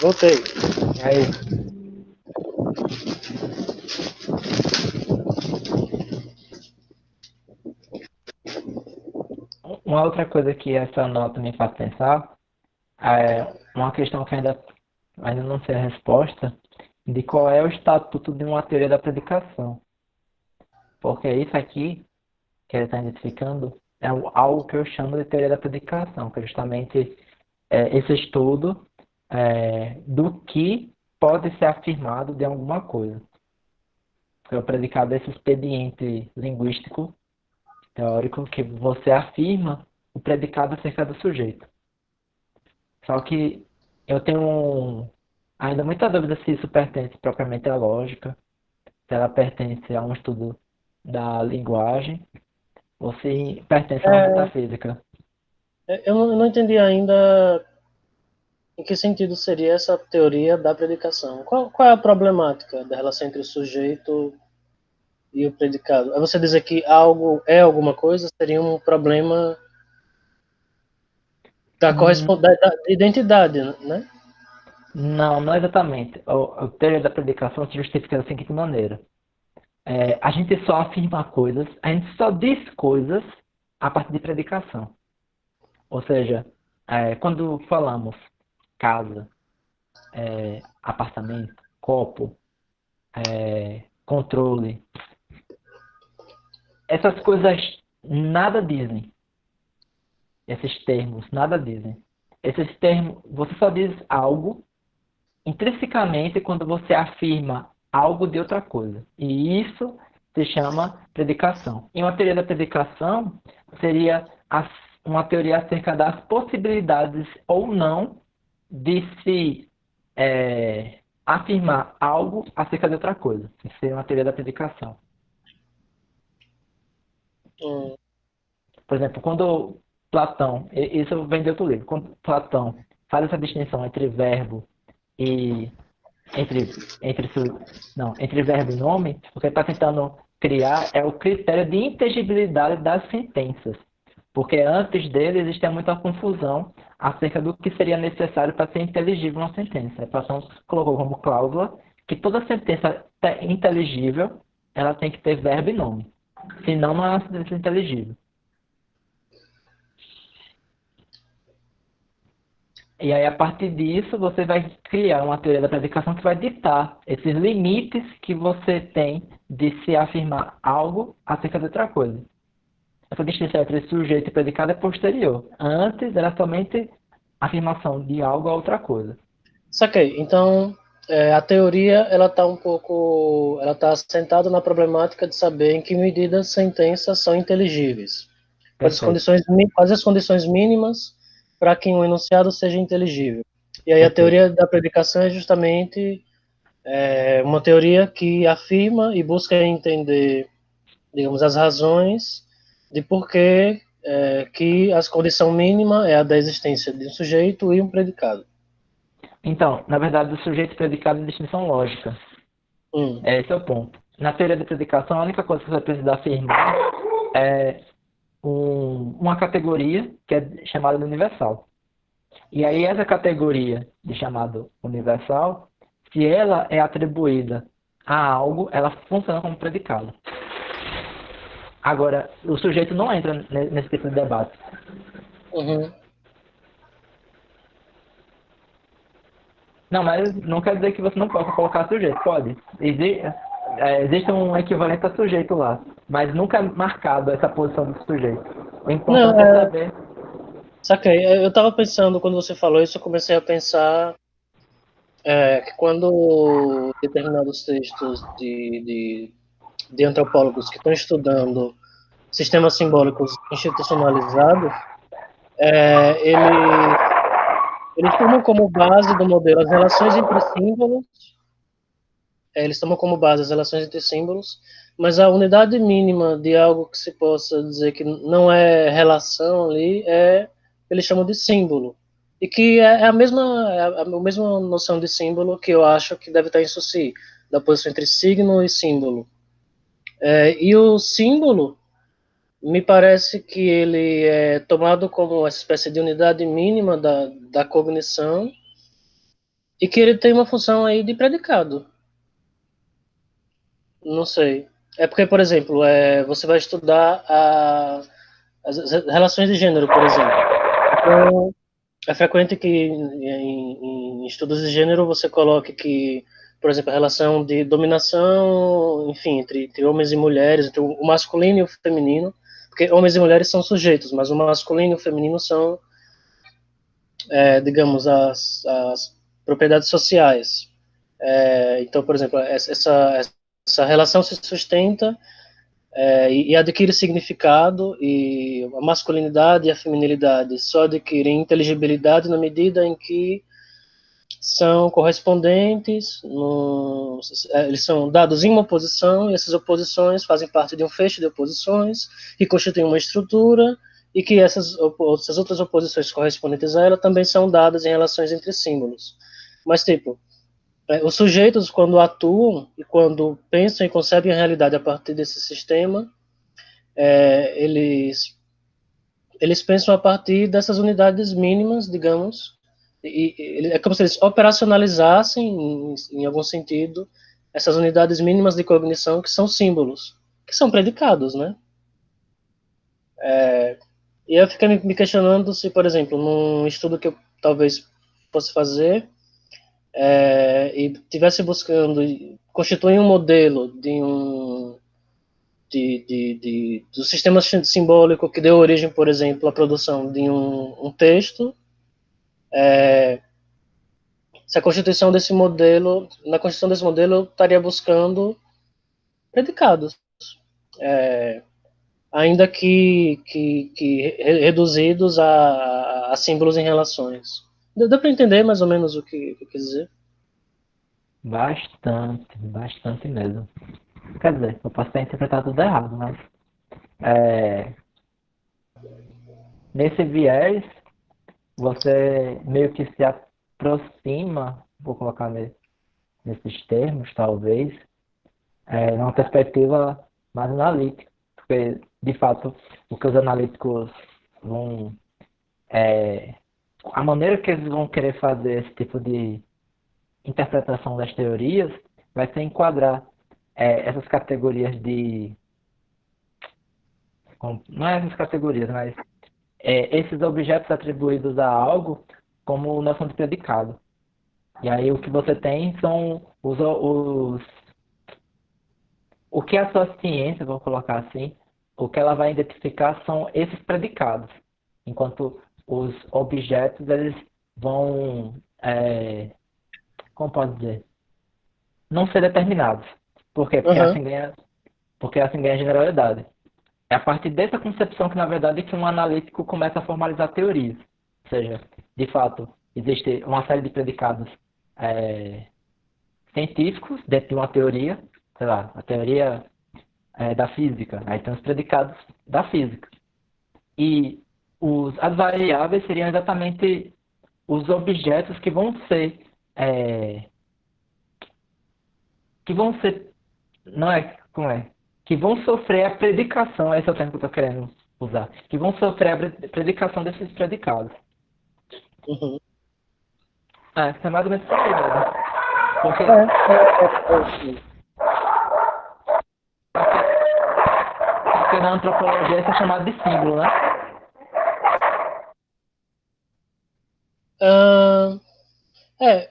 S2: Voltei.
S1: Aí, uma outra coisa que essa nota me faz pensar é uma questão que ainda não sei a resposta de qual é o estatuto de uma teoria da predicação. Porque isso aqui que ele está identificando é algo que eu chamo de teoria da predicação, que é justamente esse estudo do que pode ser afirmado de alguma coisa. Que é o predicado desse expediente linguístico teórico que você afirma o predicado acerca do sujeito. Só que eu tenho ainda muita dúvida se isso pertence propriamente à lógica, se ela pertence a um estudo da linguagem, ou se pertence a uma
S2: É,
S1: metafísica.
S2: eu não entendi ainda em que sentido seria essa teoria da predicação. Qual é a problemática da relação entre o sujeito e o predicado? É você dizer que algo é alguma coisa, seria um problema da
S1: Hum,
S2: correspondência da identidade, né?
S1: Não, não exatamente. A teoria da predicação se justifica da seguinte maneira. A gente só afirma coisas, a gente só diz coisas a partir de predicação. Ou seja, quando falamos casa, apartamento, copo, controle, essas coisas nada dizem. Esses termos nada dizem. Esses termos, você só diz algo intrinsecamente quando você afirma algo de outra coisa. E isso se chama predicação. E uma teoria da predicação seria uma teoria acerca das possibilidades ou não de se afirmar algo acerca de outra coisa. Isso seria uma teoria da predicação.
S2: Hum,
S1: Por exemplo, quando Platão, isso vem de outro livro, quando Platão faz essa distinção entre verbo e entre verbo e nome, o que ele está tentando criar é o critério de inteligibilidade das sentenças. Porque antes dele existia muita confusão acerca do que seria necessário para ser inteligível uma sentença. A Platão colocou como cláusula que toda sentença inteligível ela tem que ter verbo e nome. Senão não é uma sentença inteligível. E aí, a partir disso, você vai criar uma teoria da predicação que vai ditar esses limites que você tem de se afirmar algo acerca de outra coisa. Essa distinção entre sujeito e predicado é posterior. Antes era somente afirmação de algo a outra coisa.
S2: saquei. Então, a teoria ela está assentada na problemática de saber em que medida as sentenças são inteligíveis.
S1: Perfeito,
S2: Quais as condições mínimas para que um enunciado seja inteligível? E aí a
S1: perfeito.
S2: teoria da predicação é justamente uma teoria que afirma e busca entender, digamos, as razões de por que que a condição mínima é a da existência de um sujeito e um predicado.
S1: Então, na verdade, o sujeito e predicado é distinção lógica.
S2: Hum,
S1: Esse é o ponto. Na teoria da predicação, a única coisa que você precisa afirmar é uma categoria que é chamada de universal. E aí essa categoria de chamado universal, se ela é atribuída a algo, ela funciona como predicado. Agora, o sujeito não entra nesse tipo de debate.
S2: uhum.
S1: Não, mas não quer dizer que você não possa colocar sujeito. Pode. Existe um equivalente a sujeito lá, mas nunca é marcado essa posição do sujeito. O
S2: Não,
S1: importante é saber.
S2: saquei. Eu estava pensando, quando você falou isso, eu comecei a pensar que quando determinados textos de antropólogos que estão estudando sistemas simbólicos institucionalizados, eles tomam como base do modelo as relações entre símbolos, eles tomam como base as relações entre símbolos, mas a unidade mínima de algo que se possa dizer que não é relação ali eles chamam de símbolo. E que a mesma noção de símbolo que eu acho que deve estar em Suci, da posição entre signo e símbolo. E o símbolo, me parece que ele é tomado como uma espécie de unidade mínima da cognição, E que ele tem uma função aí de predicado. Não sei. É porque, por exemplo, você vai estudar as relações de gênero, por exemplo. Então, é frequente que em estudos de gênero você coloque que, por exemplo, a relação de dominação, enfim, entre homens e mulheres, entre o masculino e o feminino, porque homens e mulheres são sujeitos, mas o masculino e o feminino são, digamos, as propriedades sociais. Então, por exemplo, essa relação se sustenta e adquire significado, e a masculinidade e a feminilidade só adquirem inteligibilidade na medida em que são correspondentes, eles são dados em uma oposição, e essas oposições fazem parte de um feixe de oposições, que constituem uma estrutura, e que essas outras oposições correspondentes a ela também são dadas em relações entre símbolos. Mas, tipo, os sujeitos, quando atuam e quando pensam e concebem a realidade a partir desse sistema, eles pensam a partir dessas unidades mínimas, digamos, e é como se eles operacionalizassem, em algum sentido, essas unidades mínimas de cognição que são símbolos, que são predicados, né? E eu fiquei me questionando se, por exemplo, num estudo que eu talvez fosse fazer, e tivesse buscando constituir um modelo do sistema simbólico que deu origem, por exemplo, à produção de um texto, se a constituição desse modelo, na constituição desse modelo, eu estaria buscando predicados, ainda que reduzidos a símbolos em relações. Deu para entender mais ou menos o que eu quis dizer?
S1: Bastante, bastante mesmo. Quer dizer, eu posso ter interpretado tudo errado, mas nesse viés, você meio que se aproxima, vou colocar nesses termos, talvez, numa perspectiva mais analítica. Porque, de fato, o que os analíticos vão. A maneira que eles vão querer fazer esse tipo de interpretação das teorias vai ser enquadrar essas categorias de. Não é essas categorias, mas esses objetos atribuídos a algo como noção de predicado. E aí o que você tem são o que a sua ciência, vou colocar assim, o que ela vai identificar são esses predicados, enquanto os objetos eles vão, como pode dizer, não ser determinados. Por quê?
S2: Uhum.
S1: Porque assim ganha generalidade. É a partir dessa concepção que, na verdade, que um analítico começa a formalizar teorias. Ou seja, de fato, existe uma série de predicados é, científicos dentro de uma teoria, sei lá, a teoria da física. Aí tem os predicados da física. E as variáveis seriam exatamente os objetos é, que vão ser, não é, como é, que vão sofrer a predicação, esse é o termo que eu estou querendo usar, que vão sofrer a predicação desses predicados.
S2: Uhum.
S1: Isso é mais ou menos por aí mesmo. Porque, porque na antropologia isso é chamado de símbolo, né?
S2: Uh, é,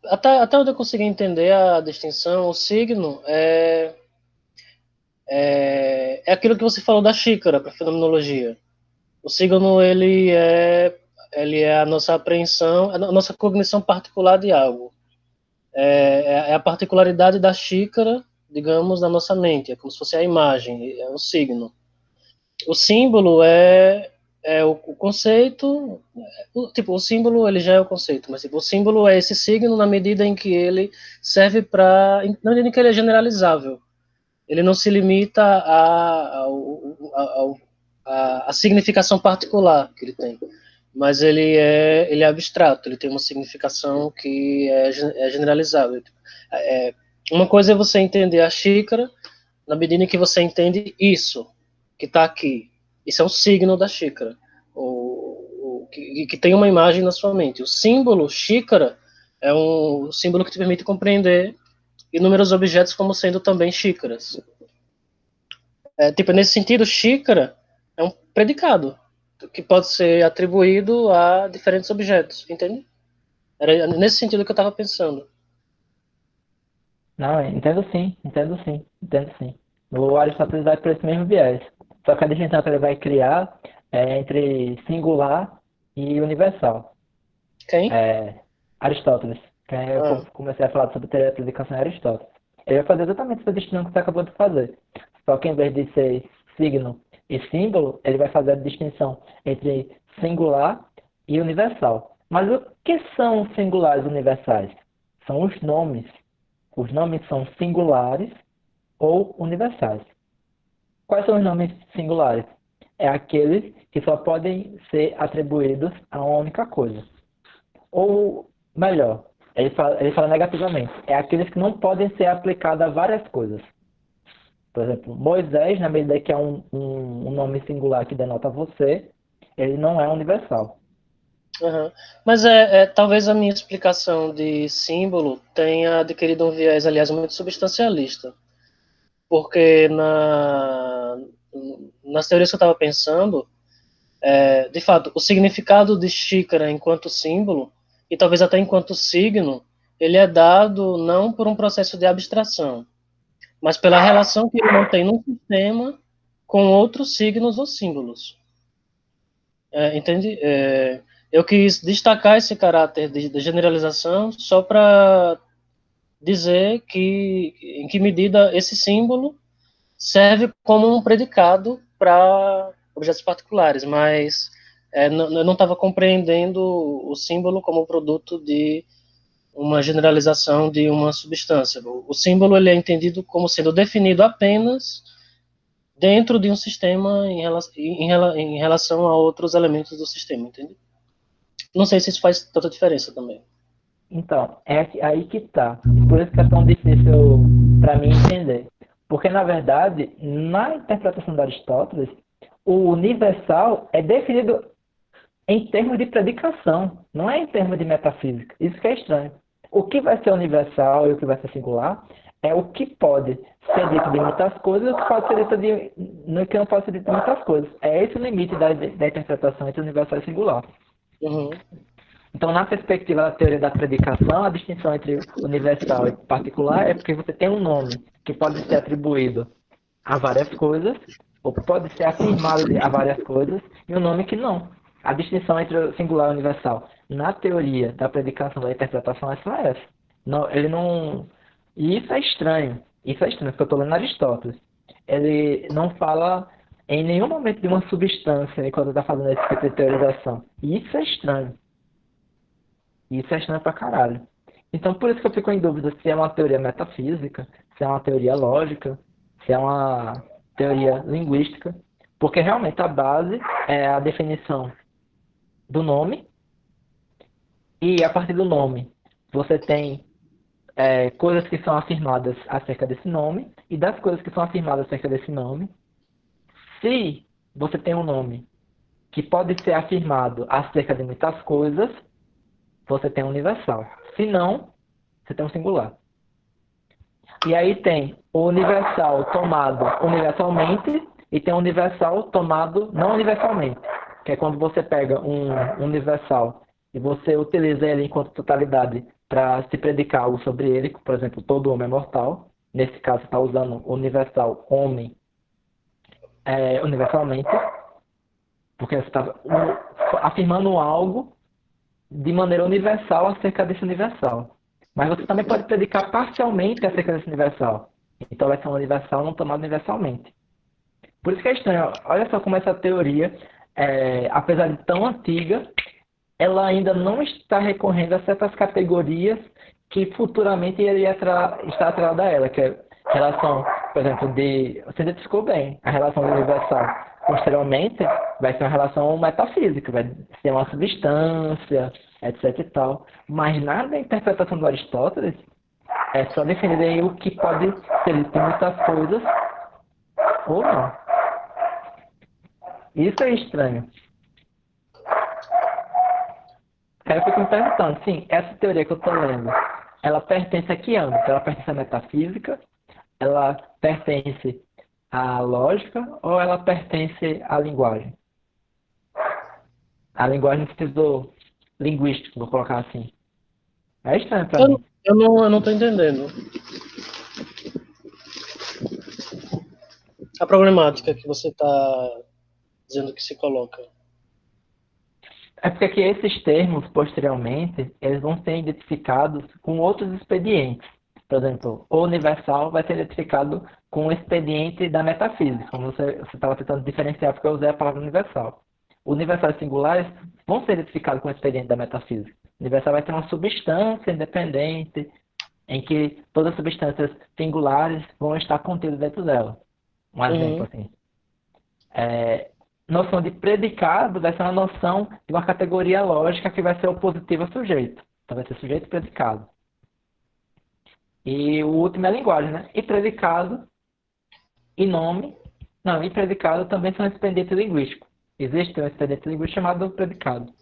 S2: até onde eu consegui entender a distinção, o signo é aquilo que você falou da xícara para fenomenologia. O signo ele é a nossa apreensão, a nossa cognição particular de algo. É a particularidade da xícara, digamos, na nossa mente. É como se fosse a imagem, é o signo. O símbolo é o conceito, tipo, o símbolo ele já é o conceito, mas tipo, o símbolo é esse signo na medida em que ele serve para, na medida em que ele é generalizável. Ele não se limita a significação particular que ele tem, mas ele é abstrato, ele tem uma significação que é generalizável. Uma coisa é você entender a xícara na medida em que você entende isso que está aqui. Isso é um signo da xícara, que tem uma imagem na sua mente. O símbolo xícara É um símbolo que te permite compreender inúmeros objetos como sendo também xícaras. Tipo, nesse sentido, xícara é um predicado que pode ser atribuído a diferentes objetos, entende? Era nesse sentido que eu estava pensando.
S1: Não, entendo sim, entendo sim, entendo sim. O Aristóteles vai por esse mesmo viés. Só que a distinção que ele vai criar é entre singular e universal.
S2: Quem?
S1: É, Aristóteles, que eu
S2: Ah,
S1: comecei a falar sobre teoria da predicação em Aristóteles. Ele vai fazer exatamente essa distinção que você acabou de fazer. Só que em vez de ser signo e símbolo, ele vai fazer a distinção entre singular e universal. Mas o que são singulares e universais? São os nomes. Os nomes são singulares ou universais. Quais são os nomes singulares? É aqueles que só podem ser atribuídos a uma única coisa. Ou melhor, ele fala negativamente, é aqueles que não podem ser aplicados a várias coisas. Por exemplo, Moisés, na medida que é um nome singular que denota você, ele não é universal.
S2: uhum. Mas talvez a minha explicação de símbolo tenha adquirido um viés, aliás, muito substancialista. Porque nas teorias que eu estava pensando, de fato, o significado de xícara enquanto símbolo, e talvez até enquanto signo, ele é dado não por um processo de abstração, mas pela relação que ele mantém no sistema com outros signos ou símbolos. Entende? Eu quis destacar esse caráter de generalização só para dizer que, em que medida esse símbolo serve como um predicado para objetos particulares, mas eu não estava compreendendo o símbolo como produto de uma generalização de uma substância. O símbolo ele é entendido como sendo definido apenas dentro de um sistema em relação a outros elementos do sistema, entende? Não sei se isso faz tanta diferença também.
S1: Então, aí que tá. E por isso que é tão difícil para mim entender. Porque, na verdade, na interpretação de Aristóteles, o universal é definido em termos de predicação, não é em termos de metafísica. Isso que é estranho. O que vai ser universal e o que vai ser singular é o que pode ser dito de muitas coisas e o que pode ser dito no que não pode ser dito de muitas coisas. É esse o limite da interpretação entre universal e singular.
S2: Uhum,
S1: Então, na perspectiva da teoria da predicação, a distinção entre universal e particular é porque você tem um nome que pode ser atribuído a várias coisas, ou pode ser afirmado a várias coisas, e um nome que não. A distinção entre o singular e o universal na teoria da predicação da interpretação é só essa. Não, ele não. E isso é estranho. Isso é estranho, porque eu estou lendo Aristóteles. Ele não fala em nenhum momento de uma substância enquanto está fazendo esse tipo de teorização. E isso é estranho. E isso é estranho pra caralho. Então, por isso que eu fico em dúvida se é uma teoria metafísica, se é uma teoria lógica, se é uma teoria linguística, porque realmente a base é a definição do nome, e a partir do nome você tem coisas que são afirmadas acerca desse nome, e das coisas que são afirmadas acerca desse nome, se você tem um nome que pode ser afirmado acerca de muitas coisas, você tem um universal. Se não, você tem um singular. E aí tem o universal tomado universalmente e tem o universal tomado não universalmente, que é quando você pega um universal e você utiliza ele enquanto totalidade para se predicar algo sobre ele, por exemplo, todo homem é mortal. Nesse caso, você está usando o universal homem universalmente, porque você está afirmando algo de maneira universal acerca desse universal. Mas você também pode predicar parcialmente acerca desse universal. Então vai ser um universal não tomado universalmente. Por isso que é estranho. Olha só como essa teoria, apesar de tão antiga, ela ainda não está recorrendo a certas categorias que futuramente iria estar atrelada a ela, que é relação, por exemplo, você identificou bem, a relação universal. Posteriormente, vai ser uma relação metafísica, vai ser uma substância, etc e tal. Mas na interpretação do Aristóteles, é só definir aí o que pode ser dito em muitas coisas ou não. Isso é estranho. Aí eu fico me perguntando, sim, essa teoria que eu estou lendo, ela pertence a que âmbito? Ela pertence à metafísica? Ela pertence à lógica? Ou ela pertence à linguagem? A linguagem no sentido linguístico, vou colocar assim. É estranho para
S2: Eu,
S1: mim.
S2: eu não tô entendendo a problemática que você está dizendo que se coloca.
S1: É porque que esses termos, posteriormente, eles vão ser identificados com outros expedientes. Por exemplo, o universal vai ser identificado com o expediente da metafísica, como você estava tentando diferenciar porque eu usei a palavra universal. Universais singulares vão ser identificados com o expediente da metafísica. O universal vai ter uma substância independente, em que todas as substâncias singulares vão estar contidas dentro dela. Um exemplo
S2: Uhum.
S1: assim. É, noção de predicado vai ser uma noção de uma categoria lógica que vai ser opositiva ao sujeito. Então vai ser sujeito e predicado. E o último é a linguagem, né? E predicado e nome. Não, e predicado também são expedientes linguísticos. Existe um expediente linguístico chamado predicado.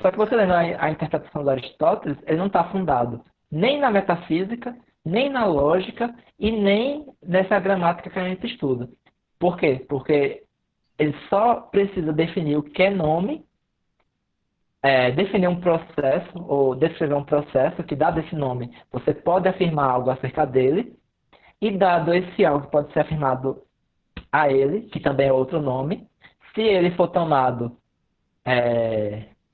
S1: Só que você lendo a interpretação de Aristóteles, ele não está fundado nem na metafísica, nem na lógica e nem nessa gramática que a gente estuda. Por quê? Porque ele só precisa definir o que é nome, definir um processo ou descrever um processo que, dado esse nome, você pode afirmar algo acerca dele, e dado esse algo que pode ser afirmado a ele, que também é outro nome, se ele for tomado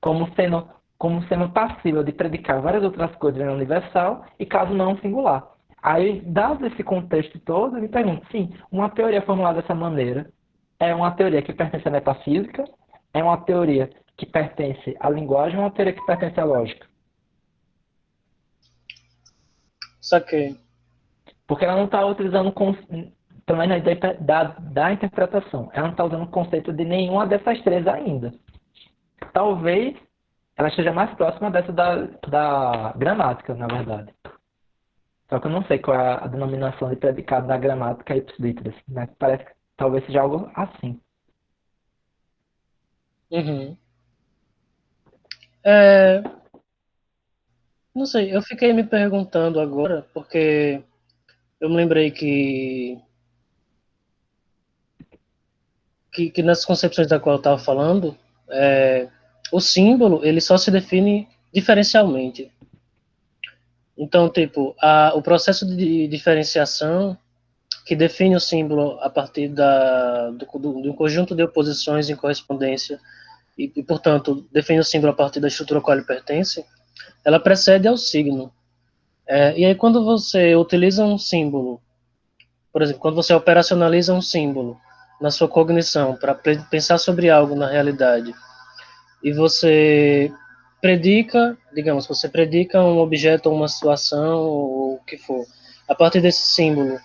S1: como sendo passível de predicar várias outras coisas em universal e caso não singular. Aí, dado esse contexto todo, eu me pergunto, sim, uma teoria formulada dessa maneira é uma teoria que pertence à metafísica, é uma teoria que pertence à linguagem, é uma teoria que pertence à lógica.
S2: Saquei.
S1: Porque ela não está utilizando, pelo menos na ideia da interpretação, ela não está usando o conceito de nenhuma dessas três ainda. Talvez ela esteja mais próxima dessa da gramática, na verdade. Só que eu não sei qual é a denominação de predicado da gramática ipsilitris, mas parece que talvez seja algo assim.
S2: Uhum. É, não sei, eu fiquei me perguntando agora, porque eu me lembrei que nas concepções da qual eu estava falando, o símbolo ele só se define diferencialmente. Então, tipo, o processo de diferenciação que define o símbolo a partir do conjunto de oposições em correspondência portanto, define o símbolo a partir da estrutura a qual ele pertence, ela precede ao signo. E aí, quando você utiliza um símbolo, por exemplo, quando você operacionaliza um símbolo na sua cognição para pensar sobre algo na realidade, e você predica, digamos, você predica um objeto ou uma situação, ou o que for, a partir desse símbolo,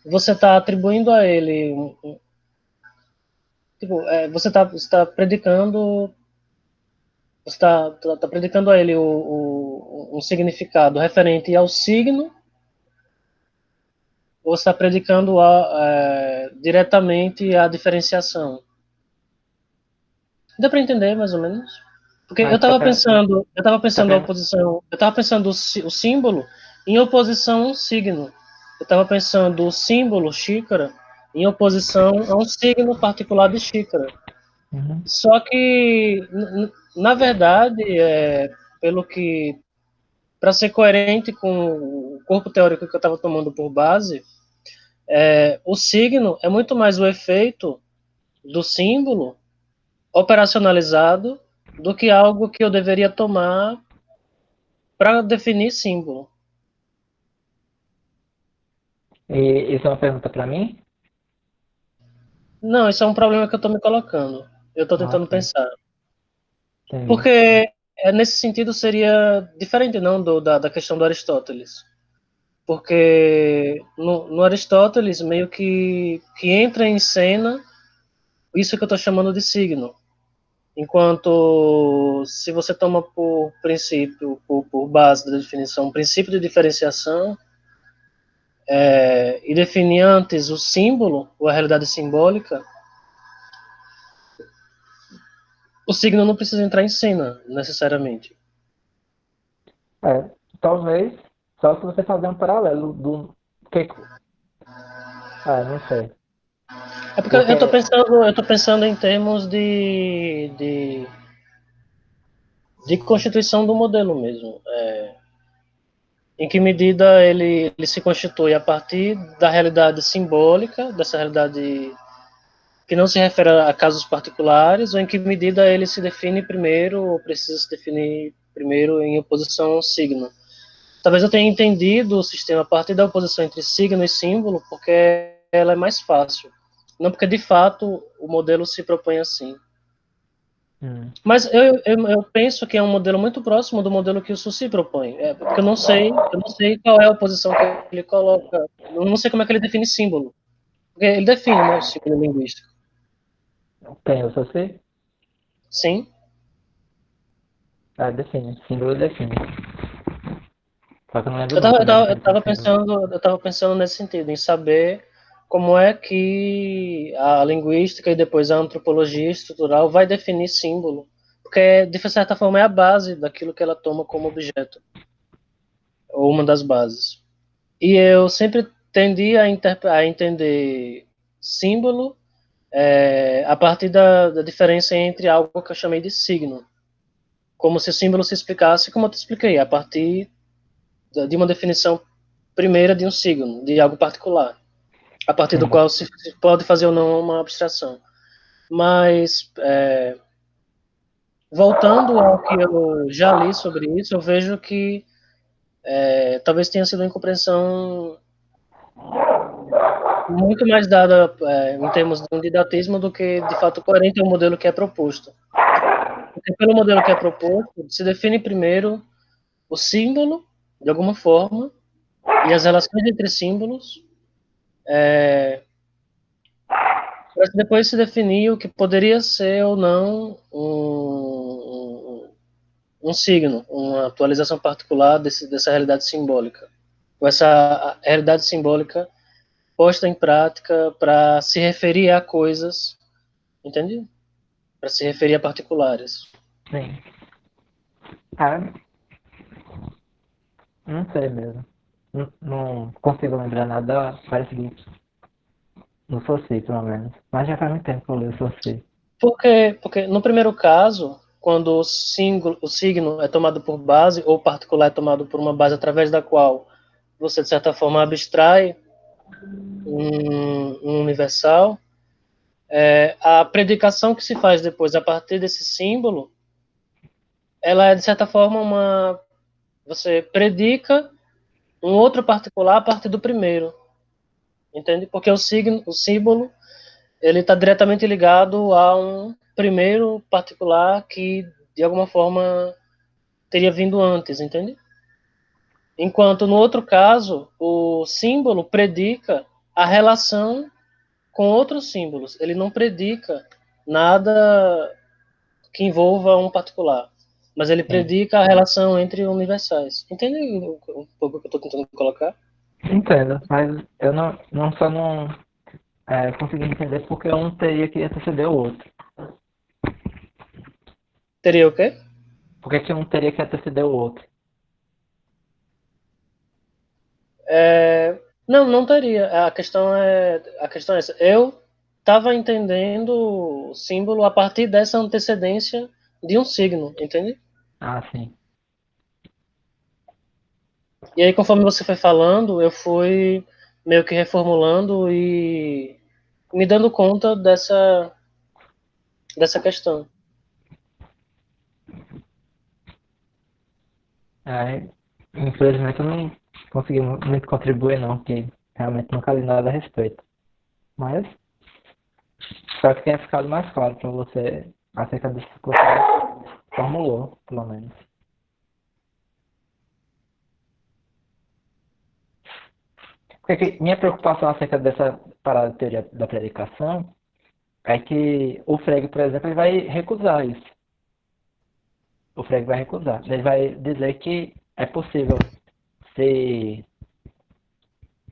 S2: você está atribuindo a ele, tipo, você está predicando, tá predicando a ele um significado referente ao signo, ou está predicando diretamente a diferenciação. Dá para entender mais ou menos? Porque
S1: Mas tá,
S2: eu estava
S1: tá,
S2: pensando a oposição, eu estava pensando o símbolo em oposição a um signo. Eu estava pensando o símbolo xícara em oposição a um signo particular de xícara.
S1: uhum.
S2: Só que, na verdade, pelo que, para ser coerente com o corpo teórico que eu estava tomando por base, o signo é muito mais o efeito do símbolo operacionalizado do que algo que eu deveria tomar para definir símbolo.
S1: E isso é uma pergunta para mim?
S2: Não, isso é um problema que eu estou me colocando. Eu estou
S1: Ah,
S2: tentando
S1: sim.
S2: pensar.
S1: Entendi.
S2: Porque nesse sentido seria diferente não da questão do Aristóteles. Porque no Aristóteles meio que entra em cena isso que eu estou chamando de signo. Enquanto se você toma por princípio, por base da definição, um princípio de diferenciação, e definir antes o símbolo, ou a realidade simbólica, O signo não precisa entrar em cena, necessariamente.
S1: Talvez, só se você fazer um paralelo do que. Não sei.
S2: É porque
S1: Porque,
S2: eu tô pensando em termos de constituição do modelo mesmo. Em que medida ele se constitui a partir da realidade simbólica, dessa realidade que não se refere a casos particulares, ou em que medida ele se define primeiro, ou precisa se definir primeiro em oposição ao signo. Talvez eu tenha entendido o sistema a partir da oposição entre signo e símbolo, porque ela é mais fácil. Não porque, de fato, o modelo se propõe assim.
S1: hum,
S2: Mas eu penso que é um modelo muito próximo do modelo que o Susi propõe. Porque eu não sei qual é a oposição que ele coloca. Eu não sei como é que ele define símbolo. Porque ele define, né, o símbolo linguístico.
S1: tem, eu só sei.
S2: Sim.
S1: Define. Símbolo define. Só que eu não lembro
S2: Eu
S1: não
S2: tava, eu
S1: como ele
S2: tava, eu
S1: define
S2: tava
S1: símbolo.
S2: pensando, eu tava pensando nesse sentido, em saber como é que a linguística e depois a antropologia estrutural vai definir símbolo, porque de certa forma é a base daquilo que ela toma como objeto, ou uma das bases. E eu sempre tendi a entender símbolo a partir da diferença entre algo que eu chamei de signo, como se o símbolo se explicasse, como eu te expliquei, a partir de uma definição primeira de um signo, de algo particular, a partir do
S1: Sim.
S2: qual se pode fazer ou não uma abstração. Mas, voltando ao que eu já li sobre isso, eu vejo que talvez tenha sido uma incompreensão muito mais dada em termos de um didatismo do que, de fato, coerente ao modelo que é proposto. Porque pelo modelo que é proposto, se define primeiro o símbolo, de alguma forma, e as relações entre símbolos, para depois se definir o que poderia ser ou não um signo, uma atualização particular dessa realidade simbólica. Ou essa realidade simbólica posta em prática para se referir a coisas, entende? Para se referir a particulares.
S1: Sim. Ah, não sei mesmo. Não consigo lembrar nada parecido no Soci, pelo menos. Mas já faz muito tempo que eu li o Soci.
S2: Porque no primeiro caso, quando o signo é tomado por base, ou o particular é tomado por uma base através da qual você, de certa forma, abstrai um universal, a predicação que se faz depois a partir desse símbolo, ela é, de certa forma, você predica um outro particular a partir do primeiro, entende? Porque o símbolo, ele está diretamente ligado a um primeiro particular que, de alguma forma, teria vindo antes, entende? Enquanto, no outro caso, o símbolo predica a relação com outros símbolos. Ele não predica nada que envolva um particular, mas ele
S1: Sim.
S2: predica a relação entre universais. Entende um pouco o que eu estou tentando colocar?
S1: Entendo, mas eu não consegui entender porque um teria que anteceder o outro.
S2: Teria o quê?
S1: Por que que um teria que anteceder o outro?
S2: Não, não teria. A questão é essa. Eu estava entendendo o símbolo a partir dessa antecedência de um signo, entende?
S1: Ah, sim.
S2: E aí, conforme você foi falando, eu fui meio que reformulando e me dando conta dessa questão.
S1: Aí, infelizmente eu não consegui muito contribuir não, porque realmente nunca li nada a respeito. Mas espero que tenha ficado mais claro para você acerca disso que você formulou, pelo menos. Porque minha preocupação acerca dessa parada de teoria da predicação é que o Frege, por exemplo, ele vai recusar isso. O Frege vai recusar. Ele vai dizer que é possível ser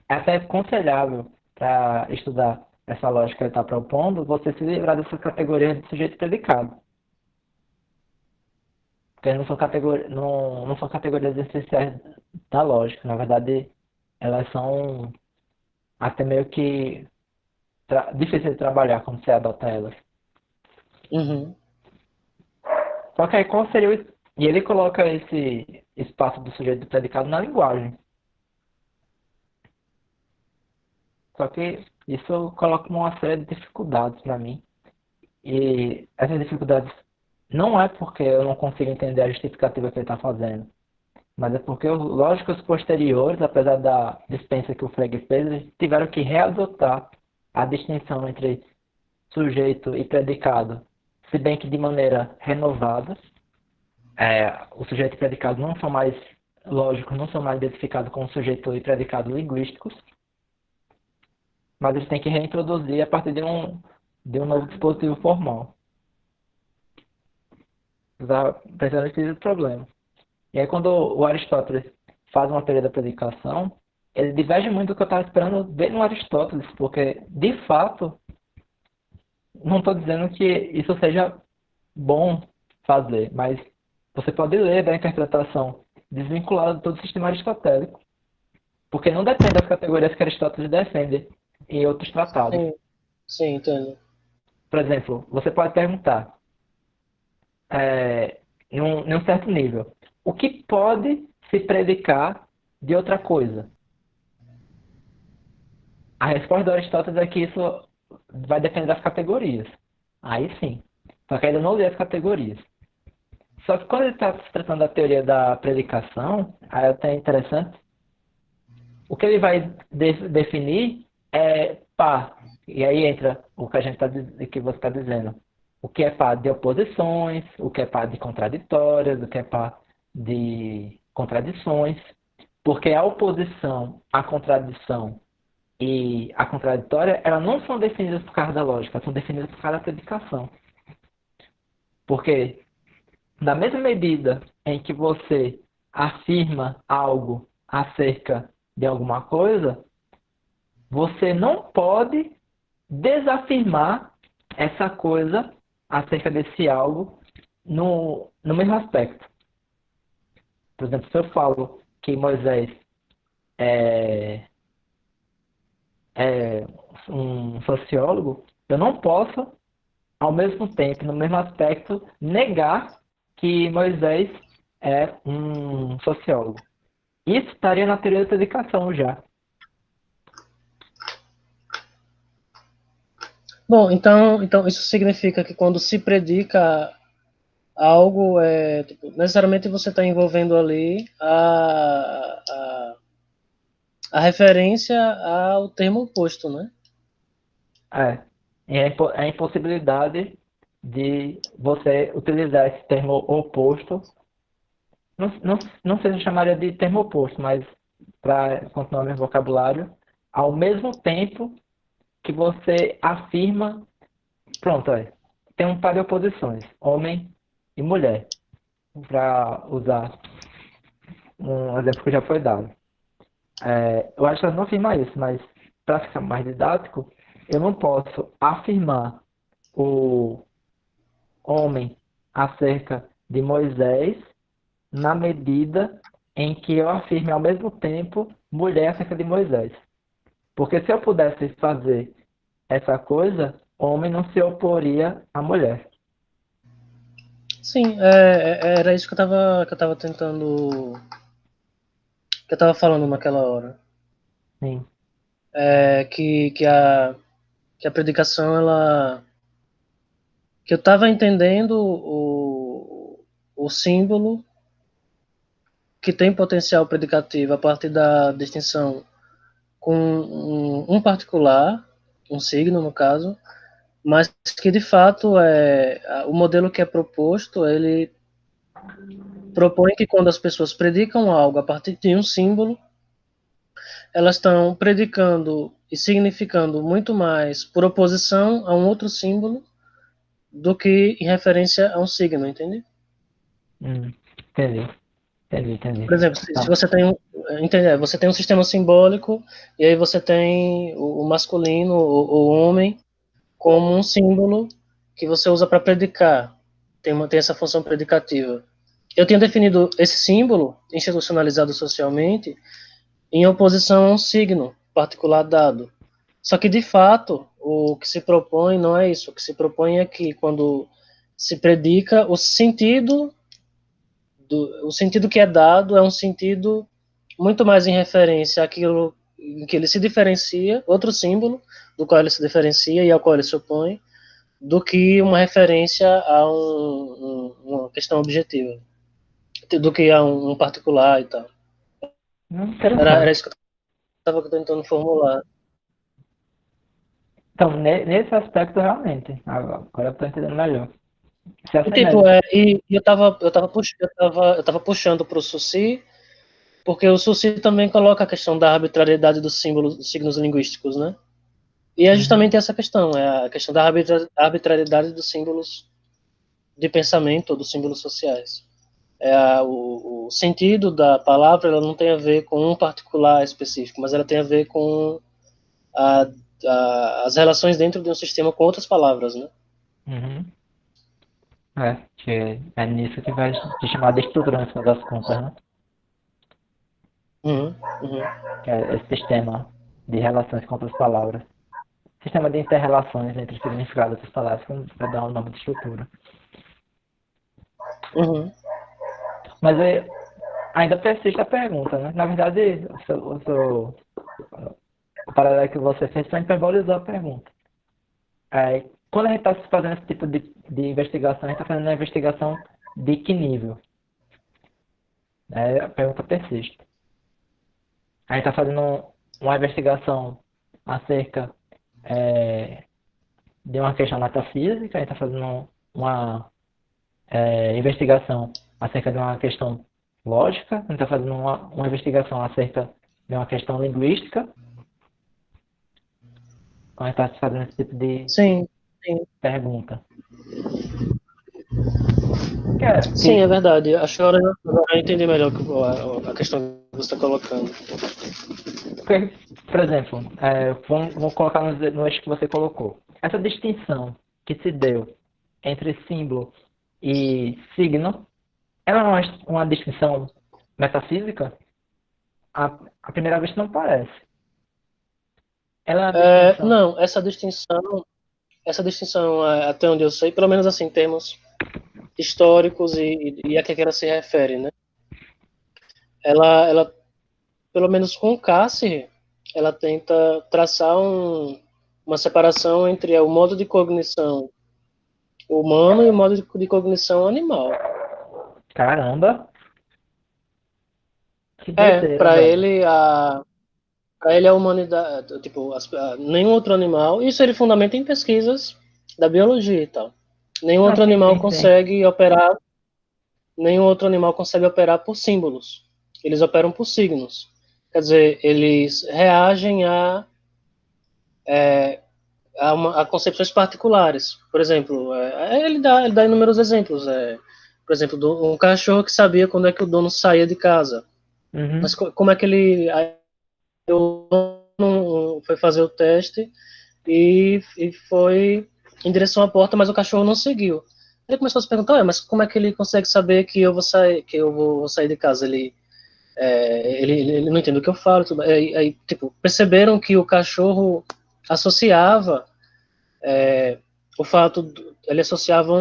S1: é até aconselhável para estudar essa lógica que ele está propondo, você se livrar dessa categoria de sujeito predicado. Porque não são categorias essenciais da lógica. Na verdade, elas são até meio que difíceis de trabalhar quando você adota elas.
S2: Uhum.
S1: Só que aí qual seria o. E ele coloca esse espaço do sujeito do predicado na linguagem. Só que isso coloca uma série de dificuldades para mim. E essas dificuldades não é porque eu não consigo entender a justificativa que ele está fazendo, mas é porque os lógicos posteriores, apesar da dispensa que o Frege fez, eles tiveram que readotar a distinção entre sujeito e predicado, se bem que de maneira renovada. O sujeito e predicado não são mais lógicos, não são mais identificados como sujeito e predicado linguísticos, mas eles têm que reintroduzir a partir de um novo dispositivo formal. Precisando desse problema. E aí quando o Aristóteles faz uma teoria da predicação, ele diverge muito do que eu estava esperando ver no Aristóteles, porque, de fato, não estou dizendo que isso seja bom fazer, mas você pode ler da interpretação desvinculada de todo o sistema aristotélico, porque não depende das categorias que Aristóteles defende em outros tratados.
S2: Sim, sim, entendo.
S1: Por exemplo, você pode perguntar, em um certo nível, o que pode se predicar de outra coisa? A resposta do Aristóteles é que isso vai depender das categorias. Aí sim. Só que ainda não li as categorias. Só que quando ele está se tratando da teoria da predicação, aí é até interessante, o que ele vai definir é par. E aí entra o que a gente que você está dizendo. O que é par de oposições, o que é par de contraditórias, o que é par de contradições. Porque a oposição, a contradição e a contraditória, elas não são definidas por causa da lógica, são definidas por causa da predicação. Porque, na mesma medida em que você afirma algo acerca de alguma coisa, você não pode desafirmar essa coisa acerca desse algo no mesmo aspecto. Por exemplo, se eu falo que Moisés é, é um sociólogo, eu não posso ao mesmo tempo, no mesmo aspecto, negar que Moisés é um sociólogo. Isso estaria na teoria da predicação já.
S2: Bom, então isso significa que quando se predica algo, tipo, necessariamente você está envolvendo ali a referência ao termo oposto, né?
S1: É. E a impossibilidade de você utilizar esse termo oposto, não sei se eu chamaria de termo oposto, mas para continuar meu vocabulário, ao mesmo tempo que você afirma. Pronto, tem um par de oposições, homem e mulher, para usar um exemplo que já foi dado. Eu acho que ela não afirma isso, mas para ficar mais didático, eu não posso afirmar o homem acerca de Moisés na medida em que eu afirme ao mesmo tempo mulher acerca de Moisés. Porque se eu pudesse fazer essa coisa, homem não se oporia à mulher.
S2: Sim, era isso que eu tava tentando, que eu tava falando naquela hora.
S1: Sim.
S2: É que a predicação, que eu estava entendendo o símbolo que tem potencial predicativo a partir da distinção com um particular, um signo no caso, mas que de fato o modelo que é proposto, ele propõe que quando as pessoas predicam algo a partir de um símbolo, elas estão predicando e significando muito mais por oposição a um outro símbolo do que em referência a um signo, entende?
S1: Entendi, entendi.
S2: Por exemplo, se
S1: Tá.
S2: você tem você tem um sistema simbólico e aí você tem o masculino, o homem, como um símbolo que você usa para predicar. Tem essa função predicativa. eu tinha definido esse símbolo, institucionalizado socialmente, em oposição a um signo particular dado. Só que, de fato, o que se propõe não é isso. O que se propõe é que, quando se predica, o sentido que é dado é um sentido muito mais em referência àquilo em que ele se diferencia, outro símbolo do qual ele se diferencia e ao qual ele se opõe, do que uma referência a uma questão objetiva, do que a um particular e tal. Era
S1: Interessante.
S2: isso que eu estava tentando formular.
S1: Então, nesse aspecto, realmente, agora eu tô entendendo melhor. Se
S2: E tipo,
S1: assemelha.
S2: eu tava puxando para o Suci, porque o Suci também coloca a questão da arbitrariedade dos símbolos, dos signos linguísticos, né? E é
S1: Uhum,
S2: justamente essa questão, é a questão da arbitrariedade dos símbolos de pensamento, dos símbolos sociais. O sentido da palavra ela não tem a ver com um particular específico, mas ela tem a ver com a, as relações dentro de um sistema com outras palavras, né?
S1: uhum. Que é nisso que vai te chamar de estrutura, no final das contas, né?
S2: Uhum, uhum,
S1: Que é esse sistema de relações com outras palavras. Sistema de inter-relações entre os significados das palavras, como vai dar o nome de estrutura.
S2: uhum.
S1: Mas ainda persiste a pergunta, né? Na verdade, o paralelo que você fez só hiperbolizou a pergunta. Quando a gente está fazendo esse tipo de investigação, a gente está fazendo uma investigação de que nível? A pergunta persiste. A gente está fazendo uma investigação acerca é, de uma questão metafísica, a gente está fazendo uma investigação acerca de uma questão lógica, a gente está fazendo uma investigação acerca de uma questão linguística, a gente está fazendo esse tipo de
S2: Sim, sim.
S1: pergunta. Que, é,
S2: Sim, é
S1: que,
S2: verdade. Acho que agora eu entendi melhor a questão que você está colocando.
S1: Porque, por exemplo, vamos colocar no eixo que você colocou. Essa distinção que se deu entre símbolo e signo, ela é uma distinção metafísica? A primeira vez não parece. Ela é uma distinção.
S2: Não, essa distinção, até onde eu sei, pelo menos assim, em termos históricos e a que ela se refere, né? Ela, pelo menos com Cassirer, ela tenta traçar uma separação entre o modo de cognição humano e o modo de cognição animal.
S1: Caramba, que doideira,
S2: Para
S1: velho.
S2: ele para ele a humanidade, tipo, nenhum outro animal, isso ele fundamenta em pesquisas da biologia e tal. Nenhum
S1: Não,
S2: outro
S1: sim,
S2: animal
S1: sim, sim.
S2: consegue operar, nenhum outro animal consegue operar por símbolos. Eles operam por signos. Quer dizer, eles reagem a concepções particulares. Por exemplo, ele dá inúmeros exemplos. Por exemplo, um cachorro que sabia quando é que o dono saía de casa. Mas
S1: Uhum,
S2: como é que ele. Aí o dono foi fazer o teste e foi em direção à porta, mas o cachorro não seguiu. Ele começou a se perguntar, mas como é que ele consegue saber que eu vou sair, vou sair de casa? Ele não entende o que eu falo. Tudo. Aí, tipo, perceberam que o cachorro associava ele associava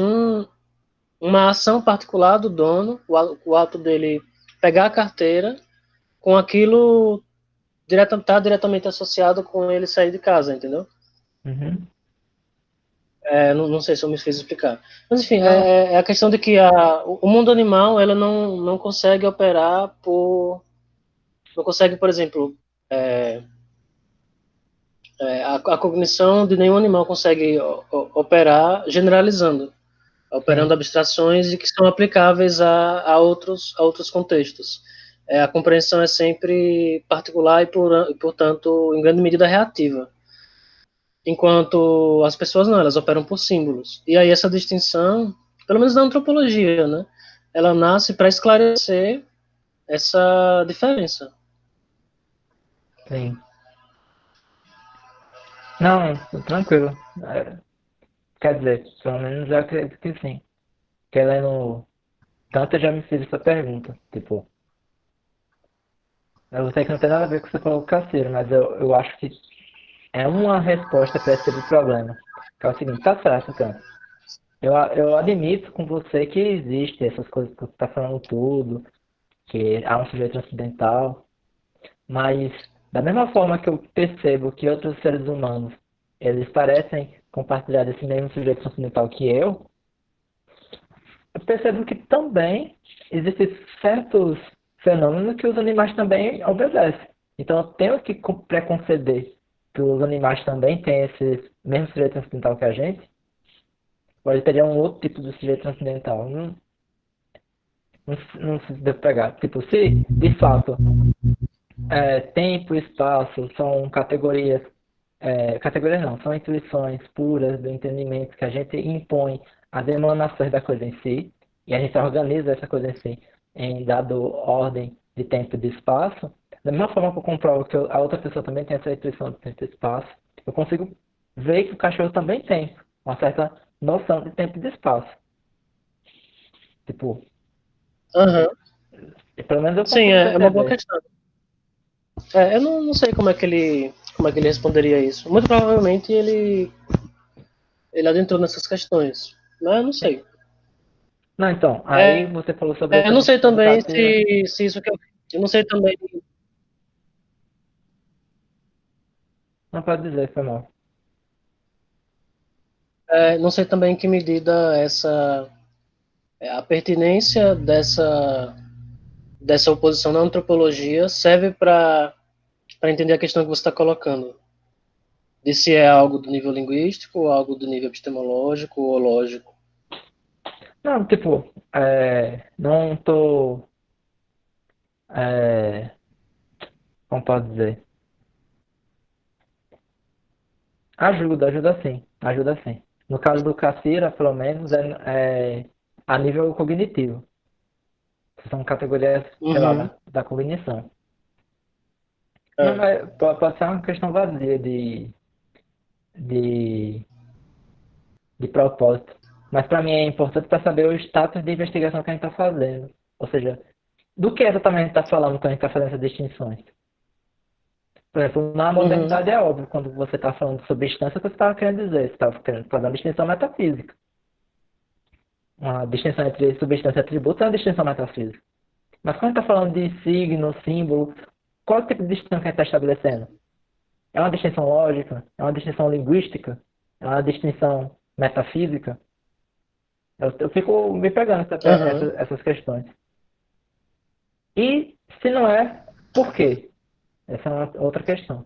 S2: uma ação particular do dono, o ato dele pegar a carteira, com aquilo tá diretamente associado com ele sair de casa, entendeu?
S1: uhum.
S2: Não sei se eu me fiz explicar. Mas enfim,
S1: Não,
S2: é a questão de que o mundo animal ela não consegue operar não consegue, por exemplo, a cognição de nenhum animal consegue operar generalizando, operando
S1: sim.
S2: abstrações e que são aplicáveis a outros contextos. A compreensão é sempre particular e, portanto, em grande medida reativa. Enquanto as pessoas não, elas operam por símbolos. E aí essa distinção, pelo menos na antropologia, né, ela nasce para esclarecer essa diferença.
S1: Sim. Não, tranquilo. Quer dizer, pelo menos eu acredito que sim. Querendo. tanto eu já me fiz essa pergunta. Tipo, eu sei que não tem nada a ver com o que você falou com o Cassiro, mas eu acho que é uma resposta para esse tipo de problema. Que é o seguinte, tá certo, cara. Eu admito com você que existe essas coisas que você está falando tudo, que há um sujeito acidental, mas da mesma forma que eu percebo que outros seres humanos, eles parecem compartilhar desse mesmo sujeito acidental que eu percebo que também existem certos fenômenos que os animais também obedecem. Então eu tenho que preconceder que os animais também têm esse mesmo sujeito acidental que a gente, ou ele teria um outro tipo de sujeito acidental. Não se deve pegar. Tipo, se de fato tempo e espaço são categorias, categorias não, são intuições puras do entendimento que a gente impõe às emanações da coisa em si, e a gente organiza essa coisa em si em dado ordem de tempo e de espaço, da mesma forma que eu comprovo que a outra pessoa também tem essa intuição de tempo e espaço, eu consigo ver que o cachorro também tem uma certa noção de tempo e de espaço. Tipo,
S2: Aham.
S1: pelo menos eu
S2: Sim,
S1: consigo
S2: é uma boa
S1: perceber.
S2: questão. Eu não sei como é que ele responderia isso. Muito provavelmente ele adentrou nessas questões, mas eu não sei.
S1: Não, então, aí
S2: É,
S1: você falou sobre
S2: eu
S1: essa
S2: não sei
S1: distinção do
S2: também
S1: catira.
S2: se isso que eu não sei também,
S1: Não pode dizer, foi mal.
S2: não sei também em que medida a pertinência dessa oposição na antropologia serve para entender a questão que você está colocando, de se é algo do nível linguístico, ou algo do nível epistemológico ou lógico.
S1: Não, tipo, não tô. É, como posso dizer? Ajuda sim. Ajuda sim. No caso do Cassira, pelo menos, é a nível cognitivo. São categorias, sei lá,
S2: Uhum.
S1: da cognição. Mas
S2: É.
S1: pode ser uma questão vazia de, de propósito. Mas para mim é importante para saber o status de investigação que a gente está fazendo. Ou seja, do que exatamente a gente está falando quando a gente está fazendo essas distinções? Por exemplo, na
S2: Uhum.
S1: modernidade é óbvio, quando você está falando de substância, o que você estava querendo dizer? Você estava querendo fazer uma distinção metafísica. Uma distinção entre substância e atributo é uma distinção metafísica. Mas quando a gente está falando de signo, símbolo, qual é o tipo de distinção que a gente está estabelecendo? É uma distinção lógica? É uma distinção linguística? É uma distinção metafísica? Eu fico me pegando
S2: Aham.
S1: essas questões. E se não é, por quê? Essa é uma outra questão.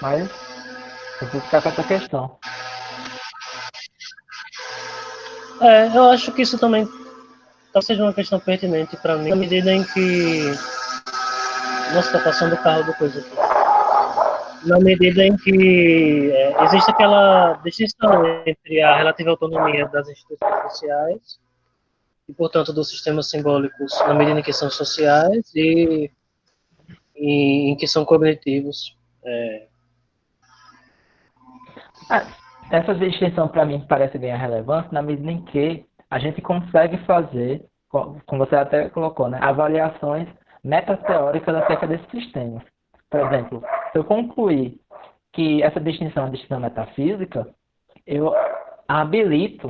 S1: Mas eu vou ficar com essa questão.
S2: Eu acho que isso também talvez seja uma questão pertinente para mim, na medida em que. Nossa, está passando o carro do coisa aqui. Na medida em que existe aquela distinção entre a relativa autonomia das instituições sociais e, portanto, dos sistemas simbólicos, na medida em que são sociais e em que são cognitivos.
S1: Ah, essa distinção para mim parece bem relevante na medida em que a gente consegue fazer, como você até colocou, né, avaliações metateóricas acerca desses sistemas. Por exemplo, se eu concluir que essa distinção é uma distinção metafísica, eu habilito,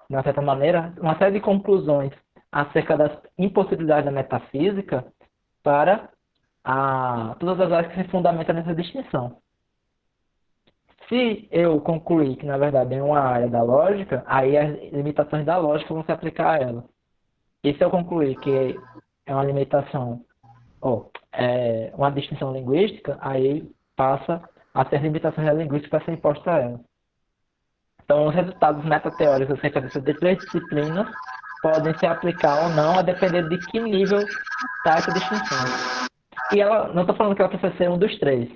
S1: de uma certa maneira, uma série de conclusões acerca das impossibilidades da metafísica para todas as áreas que se fundamentam nessa distinção. Se eu concluir que, na verdade, é uma área da lógica, aí as limitações da lógica vão se aplicar a ela. E se eu concluir que é uma limitação, ou uma distinção linguística, aí passa a ter limitações da linguística para ser imposta a ela. Então, os resultados metateóricos acerca dessas três disciplinas podem se aplicar ou não, a depender de que nível está essa distinção. E ela, não estou falando que ela precisa ser um dos três,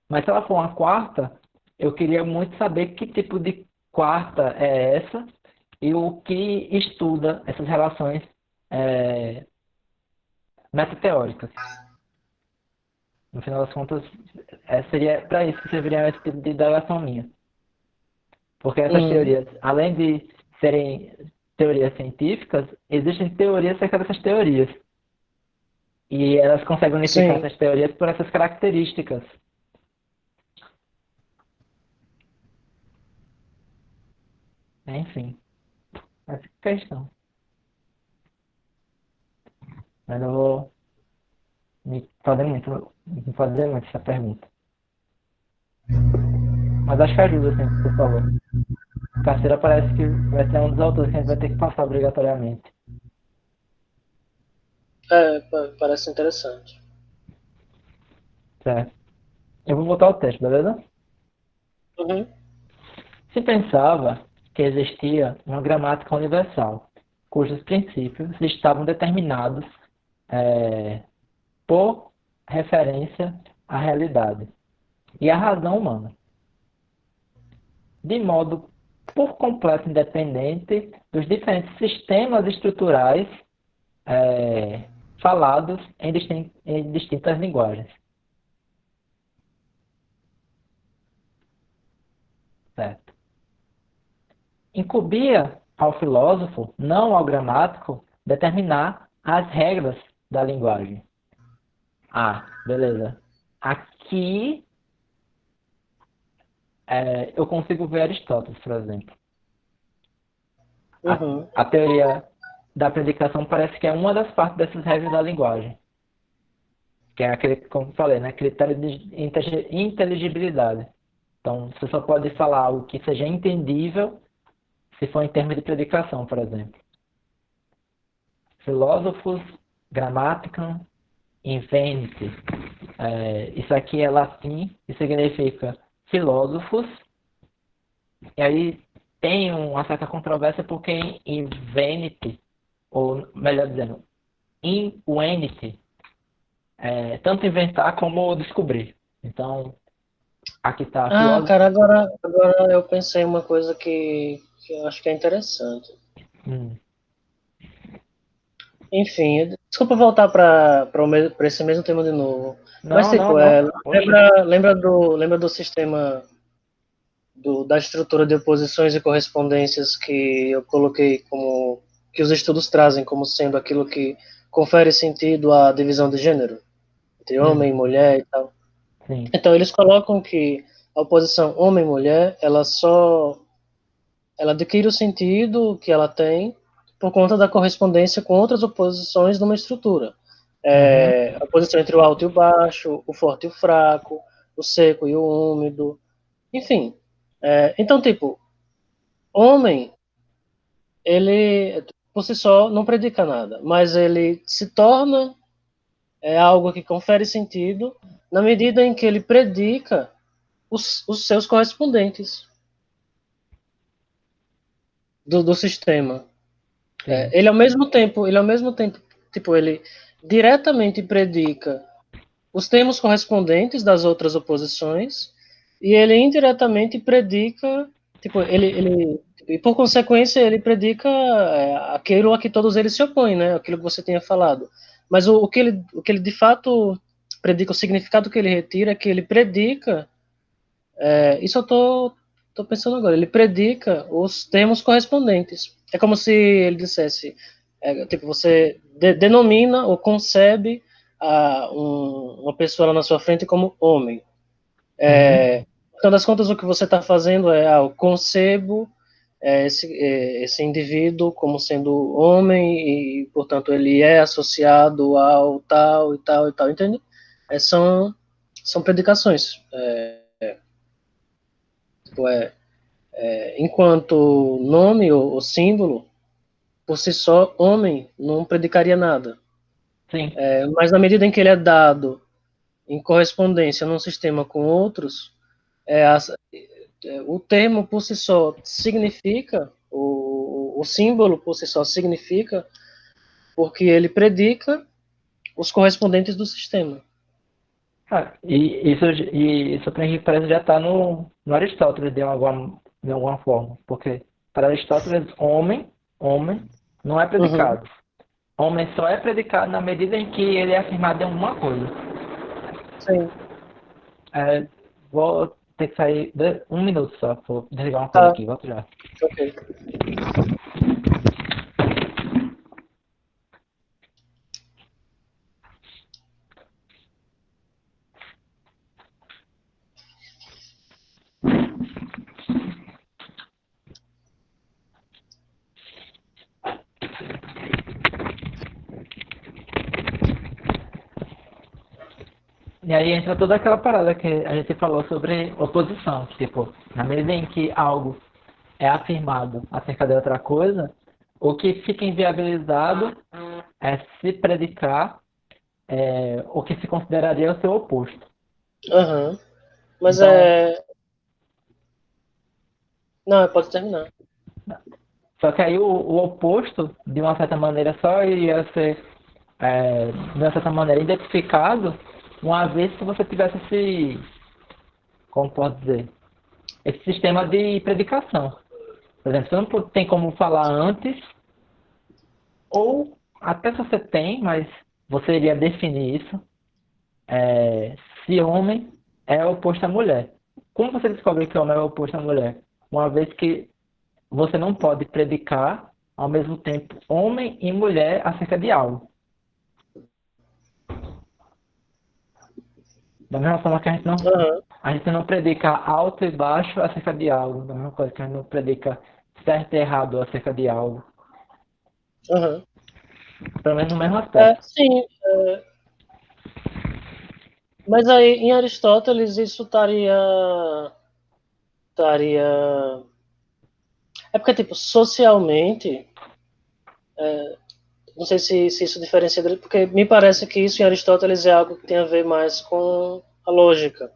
S1: mas se ela for uma quarta, eu queria muito saber que tipo de quarta é essa e o que estuda essas relações é, metateóricas. No final das contas, seria para isso que serviria esse tipo de indagação minha. Porque essas
S2: Uhum.
S1: teorias, além de serem teorias científicas, existem teorias acerca dessas teorias. E elas conseguem unificar
S2: Sim.
S1: essas teorias por essas características. Enfim, essa é a questão. Mas eu vou me fazer muito essa pergunta. Mas acho que ajuda, assim, o que você falou. Carteira parece que vai ser um dos autores que a gente vai ter que passar obrigatoriamente.
S2: Parece interessante.
S1: Certo. Eu vou botar o teste, beleza?
S2: Uhum.
S1: Se pensava que existia uma gramática universal, cujos princípios estavam determinados por referência à realidade e à razão humana, de modo por completo independente dos diferentes sistemas estruturais é, falados em distintas linguagens. Certo? Incumbia ao filósofo, não ao gramático, determinar as regras da linguagem. Ah, beleza. Aqui eu consigo ver Aristóteles, por exemplo. A,
S2: Uhum.
S1: a teoria da predicação parece que é uma das partes dessas regras da linguagem, que é aquele, como eu falei, né, critério de inteligibilidade. Então, você só pode falar algo que seja entendível se for em termos de predicação, por exemplo. Filósofos, grammaticam, invente. Isso aqui é latim e significa filósofos. E aí tem uma certa controvérsia porque invenite, ou melhor dizendo, invenite, tanto inventar como descobrir. Então, aqui está
S2: Ah,
S1: filósofo.
S2: cara, agora eu pensei em uma coisa que eu acho que é interessante.
S1: Hum.
S2: Enfim, desculpa voltar para esse mesmo tema de novo. Mas,
S1: Não, não,
S2: tipo,
S1: não. Oxe.
S2: lembra do sistema da estrutura de oposições e correspondências que eu coloquei como que os estudos trazem como sendo aquilo que confere sentido à divisão de gênero, entre homem e
S1: Uhum.
S2: mulher e tal.
S1: Sim.
S2: Então, eles colocam que a oposição homem-mulher, ela adquire o sentido que ela tem por conta da correspondência com outras oposições numa estrutura.
S1: Uhum.
S2: A oposição entre o alto e o baixo, o forte e o fraco, o seco e o úmido, enfim. Então, tipo, homem, ele por si só não predica nada, mas ele se torna algo que confere sentido na medida em que ele predica os seus correspondentes do sistema.
S1: Sim.
S2: Ele ao mesmo tempo, tipo, ele diretamente predica os termos correspondentes das outras oposições e ele indiretamente predica, tipo, e por consequência ele predica aquilo a que todos eles se opõem, né? Aquilo que você tinha falado. Mas o que ele de fato predica, o significado que ele retira é que ele predica, isso eu tô pensando agora, ele predica os termos correspondentes. É como se ele dissesse, tipo, você denomina ou concebe uma pessoa lá na sua frente como homem.
S1: Uhum.
S2: Então, das contas, o que você está fazendo eu concebo esse indivíduo como sendo homem e, portanto, ele é associado ao tal e tal e tal, entende? São predicações. Tipo, enquanto nome ou símbolo, por si só, homem não predicaria nada.
S1: Sim.
S2: Mas na medida em que ele é dado em correspondência num sistema com outros, o termo por si só significa, o símbolo por si só significa, porque ele predica os correspondentes do sistema.
S1: E isso para mim parece já estar no Aristóteles de alguma forma. Porque para Aristóteles, homem não é
S2: Uhum,
S1: predicado. Homem só é predicado na medida em que ele é afirmado em alguma coisa.
S2: sim.
S1: É, vou ter que sair 1 minuto só. Vou desligar uma coisa
S2: Tá,
S1: aqui, volto já.
S2: ok.
S1: E aí entra toda aquela parada que a gente falou sobre oposição. Tipo, na medida em que algo é afirmado acerca de outra coisa, o que fica inviabilizado é se predicar o que se consideraria o seu oposto.
S2: Aham. Mas
S1: Então,
S2: é. Não, pode terminar.
S1: só que aí o oposto, de uma certa maneira, só iria ser, de uma certa maneira, identificado uma vez que você tivesse esse, como posso dizer, esse sistema de predicação. Por exemplo, você não tem como falar antes, ou até se você tem, mas você iria definir isso, se homem é oposto à mulher. Como você descobre que homem é oposto à mulher? Uma vez que você não pode predicar ao mesmo tempo homem e mulher acerca de algo. Da mesma forma que
S2: Aham,
S1: a gente não predica alto e baixo acerca de algo. Da mesma coisa que a gente não predica certo e errado acerca de algo.
S2: aham.
S1: Pelo menos no mesmo
S2: É,
S1: aspecto.
S2: sim, mas aí em Aristóteles isso estaria. É porque, tipo, socialmente, não sei se isso diferencia dele, porque me parece que isso em Aristóteles é algo que tem a ver mais com a lógica.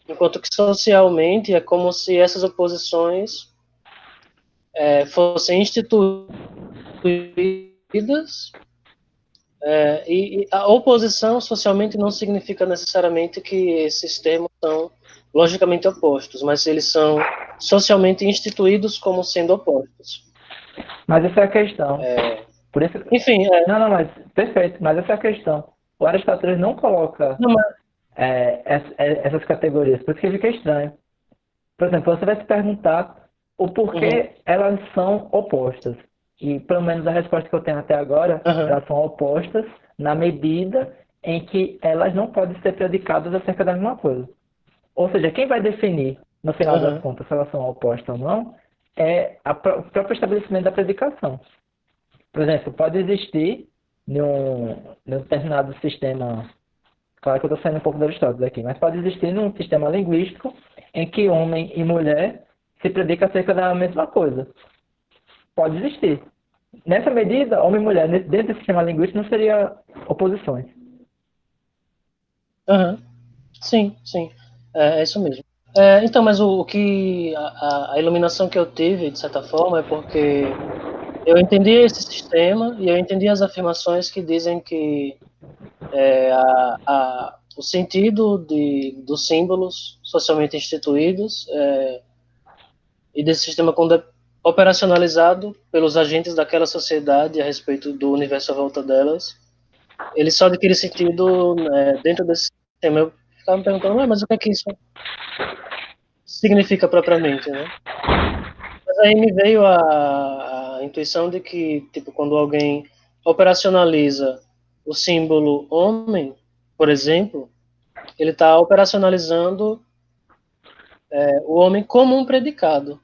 S2: Enquanto que socialmente é como se essas oposições fossem instituídas, e a oposição socialmente não significa necessariamente que esses termos são logicamente opostos, mas eles são socialmente instituídos como sendo opostos.
S1: Mas essa é a questão. Por isso,
S2: Enfim,
S1: não, mas perfeito. Mas essa é a questão. O Aristóteles não coloca
S2: não,
S1: essas categorias, por isso que fica estranho. Por exemplo, você vai se perguntar o
S2: uhum,
S1: porquê elas são opostas. E pelo menos a resposta que eu tenho até agora,
S2: uhum,
S1: elas são opostas na medida em que elas não podem ser predicadas acerca da mesma coisa. Ou seja, quem vai definir, no final das
S2: uhum,
S1: contas, se elas são opostas ou não, é o próprio estabelecimento da predicação. Por exemplo, pode existir num determinado sistema. Claro que eu estou saindo um pouco da Aristóteles aqui, mas pode existir num sistema linguístico em que homem e mulher se predica acerca da mesma coisa. Pode existir. Nessa medida, homem e mulher, dentro desse sistema linguístico, não seria oposições.
S2: uhum. Sim, sim, é isso mesmo. Então, mas o que a iluminação que eu tive, de certa forma, é porque eu entendi esse sistema e eu entendi as afirmações que dizem que o sentido dos símbolos socialmente instituídos e desse sistema quando é operacionalizado pelos agentes daquela sociedade a respeito do universo à volta delas, ele só adquire sentido, né, dentro desse sistema. Eu ficava me perguntando, mas o que é que isso significa propriamente, né? Mas aí me veio a intuição de que, tipo, quando alguém operacionaliza o símbolo homem, por exemplo, ele está operacionalizando o homem como um predicado.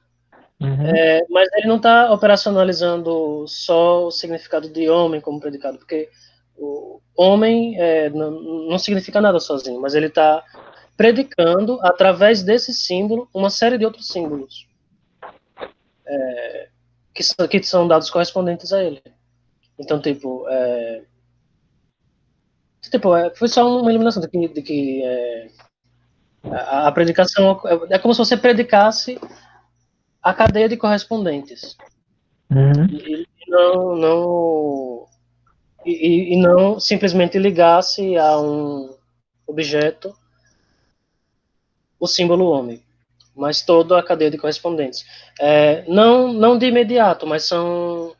S1: Uhum.
S2: Mas ele não está operacionalizando só o significado de homem como predicado, porque o homem não significa nada sozinho, mas ele está predicando, através desse símbolo, uma série de outros símbolos que são dados correspondentes a ele. Então, foi só uma eliminação de que a predicação é como se você predicasse a cadeia de correspondentes.
S1: Uhum.
S2: E não simplesmente ligasse a um objeto o símbolo homem, mas toda a cadeia de correspondentes. Não de imediato, mas são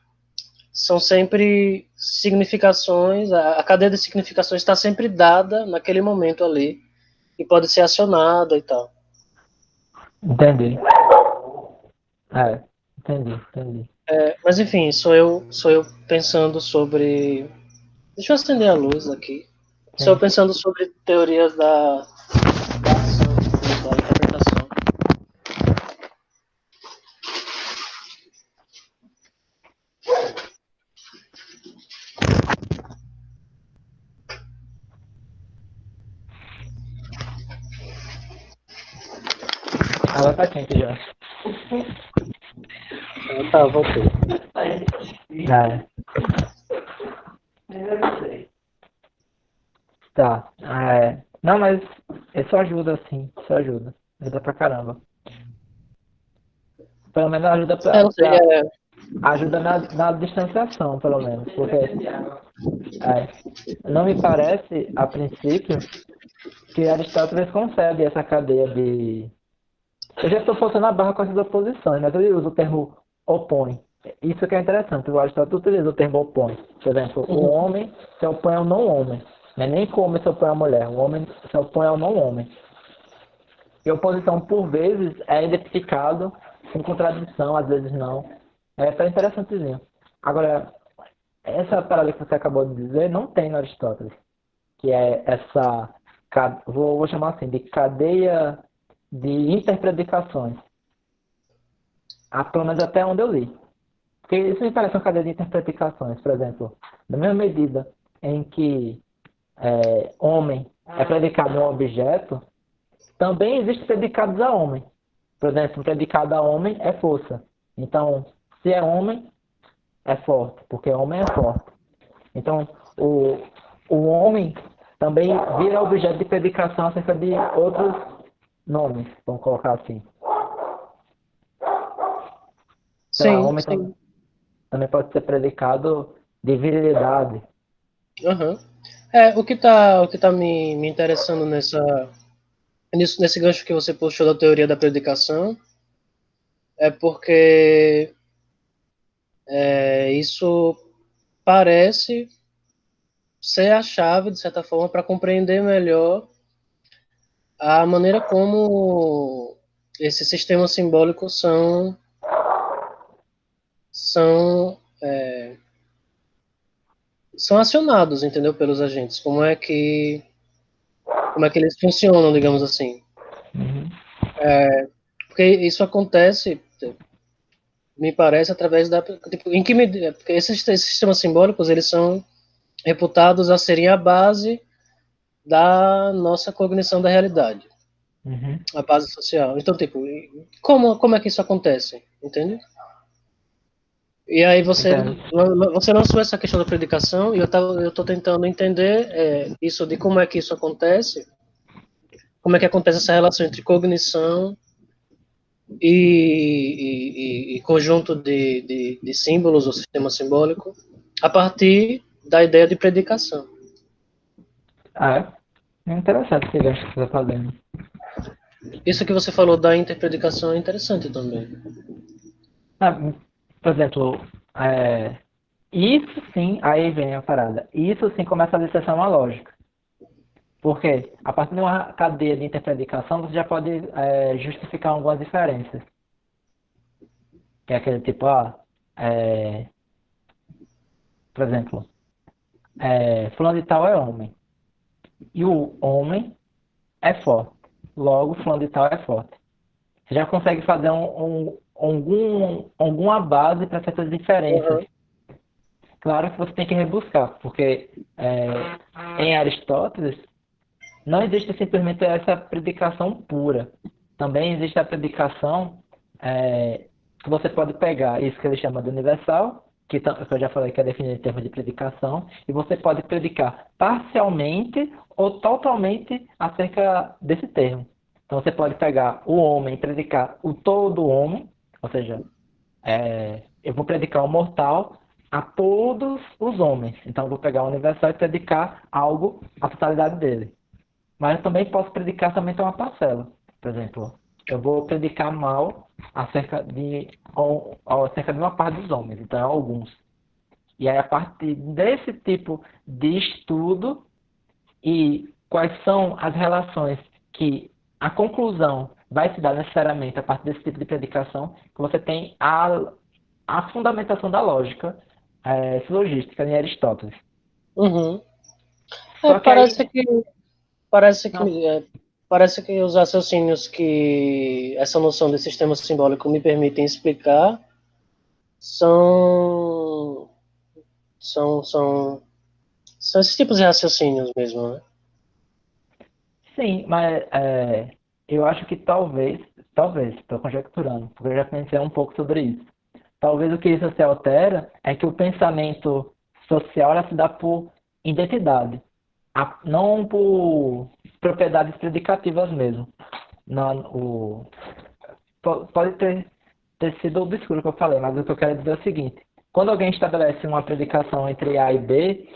S2: sempre significações, a cadeia de significações está sempre dada naquele momento ali, e pode ser acionada e tal.
S1: Entendi. É, entendi.
S2: Mas enfim, sou eu pensando sobre. Deixa eu acender a luz aqui. Sou eu
S1: Sim.
S2: pensando sobre teorias da ação, da interpretação.
S1: Ela tá quente já.
S2: Tá, voltei.
S1: É. Tá. Não, mas isso ajuda, sim. Isso ajuda. Ajuda pra caramba. Pelo menos ajuda
S2: Não sei,
S1: ajuda na distanciação, pelo menos. Porque não me parece, a princípio, que Aristóteles concebe essa cadeia de. Eu já estou forçando a barra com essas oposições, mas ele usa o termo opõe. Isso que é interessante, o Aristóteles utiliza o termo opõe. Por exemplo, o
S2: uhum.
S1: homem se opõe ao não-homem. Não é nem como o homem se opõe à mulher, o homem se opõe ao não-homem. E oposição, por vezes, é identificado com contradição, às vezes não. É até interessantezinho. Agora, essa parada que você acabou de dizer não tem no Aristóteles, que é essa, vou chamar assim, de cadeia de interpredicações. Pelo menos até onde eu li. Porque isso me parece uma cadeia de interpreticações, por exemplo, na mesma medida em que homem é predicado a um objeto, também existem predicados a homem. Por exemplo, um predicado a homem é força. Então, se é homem, é forte, porque homem é forte. Então, o, o homem também vira objeto de predicação acerca de outros nomes, vamos colocar assim. Sei lá,
S2: Sim,
S1: homem
S2: sim.
S1: também pode ser predicado de virilidade.
S2: Uhum. O que tá me interessando nesse gancho que você puxou da teoria da predicação é porque isso parece ser a chave, de certa forma, para compreender melhor a maneira como esses sistemas simbólicos são, são acionados, entendeu, pelos agentes. Como é que eles funcionam, digamos assim.
S1: Uhum.
S2: Porque isso acontece, me parece, através da. Tipo, em que medida. Porque esses sistemas simbólicos, eles são reputados a serem a base da nossa cognição da realidade,
S1: Uhum.
S2: a base social. Então, tipo, como é que isso acontece? Entende? E aí
S1: Entendo.
S2: você lançou essa questão da predicação e eu tô tentando entender isso de como é que isso acontece, como é que acontece essa relação entre cognição e conjunto de símbolos ou sistema simbólico a partir da ideia de predicação.
S1: É interessante esse gancho que você está fazendo.
S2: Isso que você falou da interpredicação é interessante também.
S1: Ah, por exemplo, é, isso sim, aí vem a parada. Isso sim começa a dissertar uma lógica. Porque a partir de uma cadeia de interpredicação, você já pode justificar algumas diferenças. Que é aquele tipo, é, por exemplo, fulano de tal é homem. E o homem é forte. Logo, fulano de tal é forte. Você já consegue fazer alguma base para certas diferenças.
S2: Uhum.
S1: Claro que você tem que rebuscar, porque em Aristóteles não existe simplesmente essa predicação pura. Também existe a predicação que você pode pegar isso que ele chama de universal, que eu já falei que é definido em termos de predicação, e você pode predicar parcialmente ou totalmente acerca desse termo. Então você pode pegar o homem e predicar o todo homem, ou seja, eu vou predicar o mortal a todos os homens. Então eu vou pegar o universal e predicar algo à totalidade dele. Mas eu também posso predicar somente uma parcela. Por exemplo, eu vou predicar mal acerca de uma parte dos homens, então alguns. E aí, a partir desse tipo de estudo e quais são as relações que a conclusão vai se dar necessariamente a partir desse tipo de predicação que você tem a fundamentação da lógica silogística em Aristóteles.
S2: Uhum.
S1: Só que aí,
S2: Parece que,
S1: não,
S2: parece que os raciocínios que essa noção de sistema simbólico me permitem explicar são, são, são, são esses tipos de raciocínios mesmo, né?
S1: sim, mas eu acho que talvez, estou conjecturando, porque eu já pensei um pouco sobre isso. Talvez o que isso se altera é que o pensamento social ela se dá por identidade, não por propriedades predicativas mesmo. Não, pode ter sido obscuro o que eu falei, mas o que eu quero dizer é o seguinte: quando alguém estabelece uma predicação entre A e B,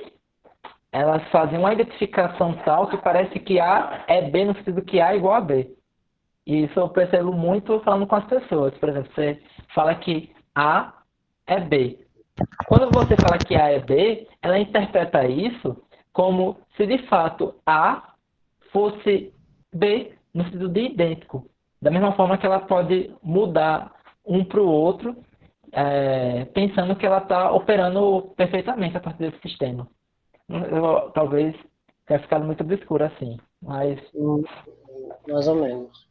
S1: elas fazem uma identificação tal que parece que A é B no sentido que A é igual a B. E isso eu percebo muito falando com as pessoas. Por exemplo, você fala que A é B. Quando você fala que A é B, ela interpreta isso como se de fato A fosse B no sentido de idêntico. Da mesma forma que ela pode mudar um para o outro, pensando que ela está operando perfeitamente a partir desse sistema. Talvez tenha ficado muito obscuro assim, mas
S2: Hum, Mais ou menos.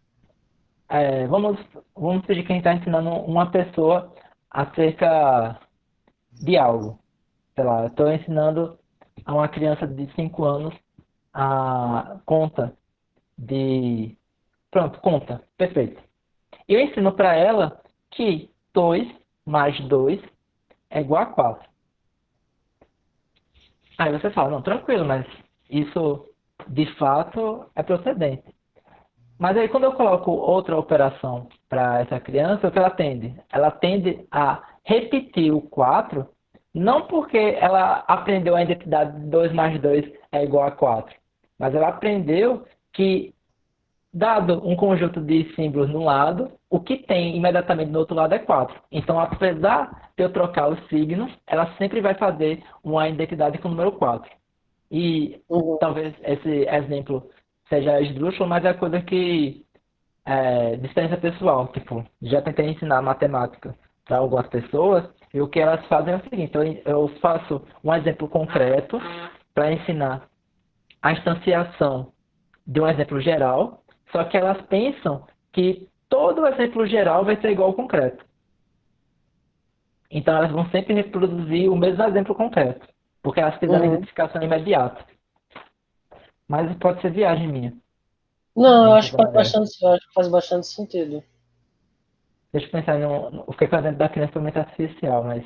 S1: vamos, vamos fingir que a gente está ensinando uma pessoa acerca de algo. Sei lá, eu estou ensinando a uma criança de 5 anos a conta de. Pronto, conta, perfeito. E eu ensino para ela que 2 mais 2 é igual a 4. Aí você fala, não, tranquilo, mas isso de fato é procedente. Mas aí quando eu coloco outra operação para essa criança, o que ela tende? Ela tende a repetir o 4, não porque ela aprendeu a identidade de 2 mais 2 é igual a 4, mas ela aprendeu que, dado um conjunto de símbolos no lado, o que tem imediatamente do outro lado é 4. Então, apesar de eu trocar os signos, ela sempre vai fazer uma identidade com o número 4. E
S2: Uhum.
S1: talvez esse exemplo seja esdrúxulo, mas é coisa que de experiência pessoal. Tipo, já tentei ensinar matemática para algumas pessoas e o que elas fazem é o seguinte: eu faço um exemplo concreto para ensinar a instanciação de um exemplo geral, só que elas pensam que todo exemplo geral vai ser igual ao concreto. Então elas vão sempre reproduzir o mesmo exemplo concreto, porque elas fizeram a
S2: Uhum.
S1: identificação imediata. Mas pode ser viagem minha.
S2: Não,
S1: Não tô vendo agora.
S2: eu acho que faz bastante sentido.
S1: Deixa eu pensar no. O que é dentro da criança foi muito artificial, mas.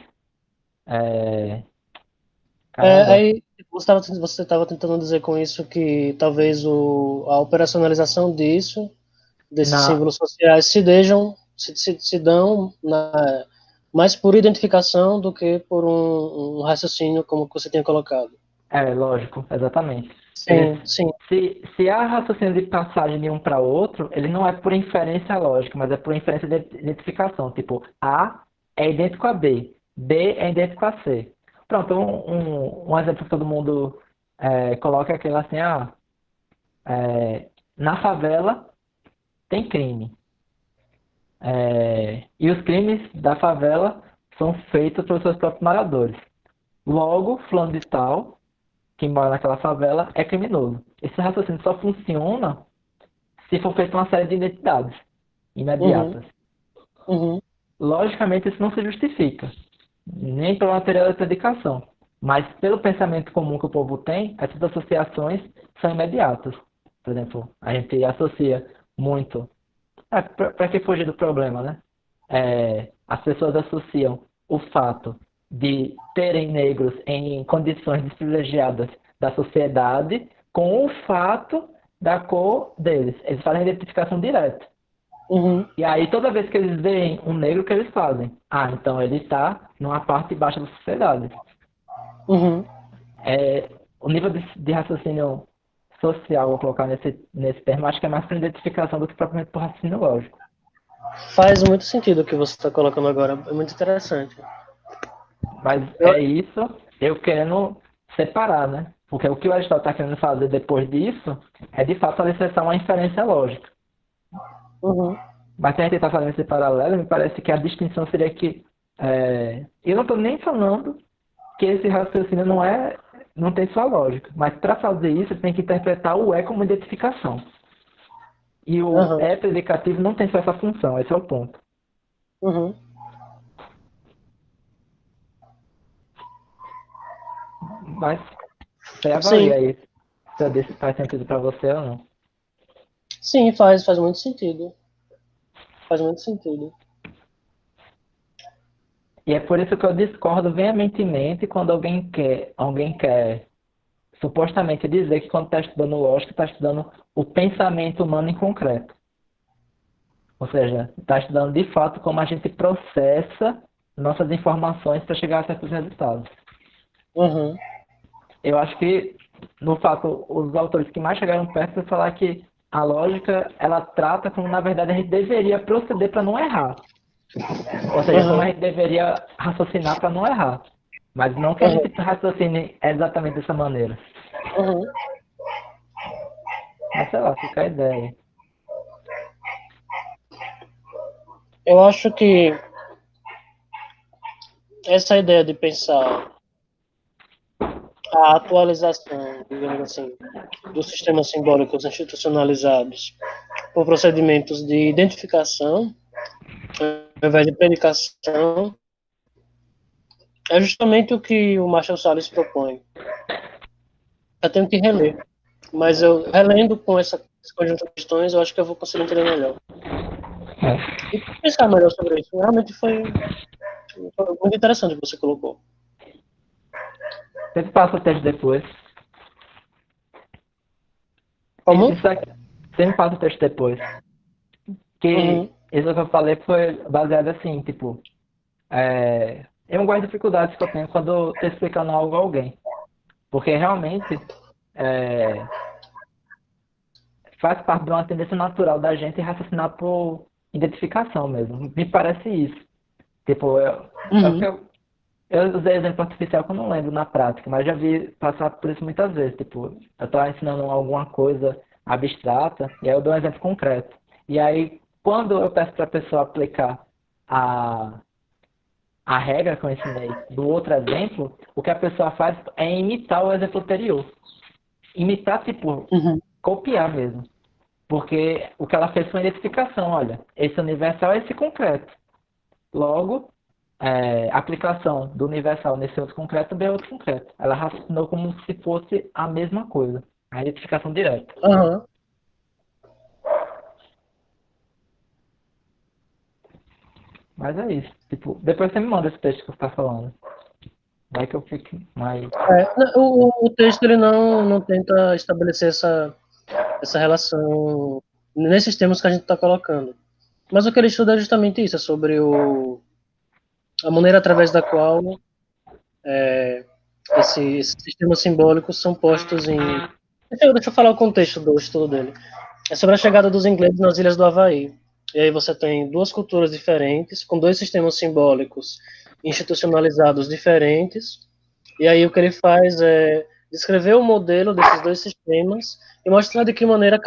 S1: É, caramba.
S2: Aí você estava tentando dizer com isso que talvez a operacionalização desses
S1: Na,
S2: símbolos sociais se dão mais por identificação do que por um raciocínio como que você tinha colocado.
S1: lógico, exatamente. Eles,
S2: Sim, sim.
S1: se há raciocínio de passagem de um para outro, ele não é por inferência lógica, mas é por inferência de identificação. Tipo, A é idêntico a B, B é idêntico a C. Pronto, um exemplo que todo mundo coloca é aquele assim: na favela tem crime. E os crimes da favela são feitos pelos seus próprios moradores. Logo, fulano de tal, que mora naquela favela, é criminoso. Esse raciocínio só funciona se for feita uma série de identidades
S2: Uhum,
S1: imediatas.
S2: uhum,
S1: Logicamente, isso não se justifica, nem pela material da predicação, mas pelo pensamento comum que o povo tem, essas associações são imediatas. Por exemplo, a gente associa muito. Para que fugir do problema, né? As pessoas associam o fato de terem negros em condições desprivilegiadas da sociedade com o fato da cor deles. Eles fazem a identificação direta.
S2: uhum,
S1: E aí, toda vez que eles veem um negro, o que eles fazem? Ah, então ele está numa parte baixa da sociedade.
S2: uhum.
S1: O nível de raciocínio social, vou colocar nesse termo, acho que é mais para identificação do que propriamente por raciocínio lógico.
S2: Faz muito sentido o que você está colocando agora. É muito interessante.
S1: Mas
S2: Eu,
S1: é isso, eu querendo separar, né? Porque o que o Aristóteles está querendo fazer depois disso é, de fato, alicerçar uma inferência lógica.
S2: Uhum.
S1: Mas se a gente está fazendo esse paralelo, me parece que a distinção seria que eu não estou nem falando que esse raciocínio não tem sua lógica, mas para fazer isso tem que interpretar o é como identificação. E o
S2: Uhum.
S1: é predicativo não tem só essa função, esse é o ponto.
S2: Uhum.
S1: Mas você avalia
S2: Sim,
S1: aí se faz sentido para você ou não.
S2: sim, faz muito sentido. Faz muito sentido.
S1: E é por isso que eu discordo veementemente quando alguém quer supostamente dizer que quando está estudando lógica, está estudando o pensamento humano em concreto. Ou seja, está estudando de fato como a gente processa nossas informações para chegar a certos resultados.
S2: Uhum.
S1: Eu acho que, no fato, os autores que mais chegaram perto de falar que a lógica, ela trata como, na verdade, a gente deveria proceder para não errar. Ou seja, como a
S2: Uhum.
S1: gente deveria raciocinar para não errar. Mas não que a
S2: Uhum.
S1: gente raciocine exatamente dessa maneira.
S2: Uhum.
S1: Mas sei lá, fica a ideia.
S2: Eu acho que essa ideia de pensar a atualização, digamos assim, dos sistemas simbólicos institucionalizados por procedimentos de identificação, ao invés de predicação, é justamente o que o Marshall Salles propõe. Eu tenho que reler, mas eu relendo com esse conjunto de questões, eu acho que eu vou conseguir entender melhor.
S1: É.
S2: E pensar melhor sobre isso. Realmente foi muito interessante o que você colocou.
S1: Sempre passa o texto depois.
S2: Como?
S1: Isso aqui, sempre passa o texto depois. Que
S2: Uhum.
S1: isso que eu falei foi baseado assim, tipo, eu não gosto de dificuldades que eu tenho quando eu estou explicando algo a alguém. Porque realmente é, faz parte de uma tendência natural da gente raciocinar por identificação mesmo. Me parece isso. Tipo, é o que
S2: Uhum.
S1: eu usei exemplo artificial que eu não lembro na prática, mas já vi passar por isso muitas vezes. Tipo, eu estou ensinando alguma coisa abstrata e aí eu dou um exemplo concreto. E aí, quando eu peço para a pessoa aplicar a, a regra que eu ensinei do outro exemplo, o que a pessoa faz é imitar o exemplo anterior. Imitar, tipo,
S2: Uhum.
S1: copiar mesmo. Porque o que ela fez foi uma identificação, olha, esse universal é esse concreto. Logo, a aplicação do universal nesse outro concreto também é outro concreto. Ela raciocinou como se fosse a mesma coisa. A identificação direta.
S2: Uhum.
S1: Mas é isso. Tipo, depois você me manda esse texto que você está falando. Vai que eu fico mais.
S2: O texto ele não tenta estabelecer essa relação nesses termos que a gente está colocando. Mas o que ele estuda é justamente isso, é sobre a maneira através da qual esses sistemas simbólicos são postos em. Deixa eu falar o contexto do estudo dele. É sobre a chegada dos ingleses nas ilhas do Havaí. E aí você tem duas culturas diferentes, com dois sistemas simbólicos institucionalizados diferentes. E aí o que ele faz é descrever o modelo desses dois sistemas e mostrar de que maneira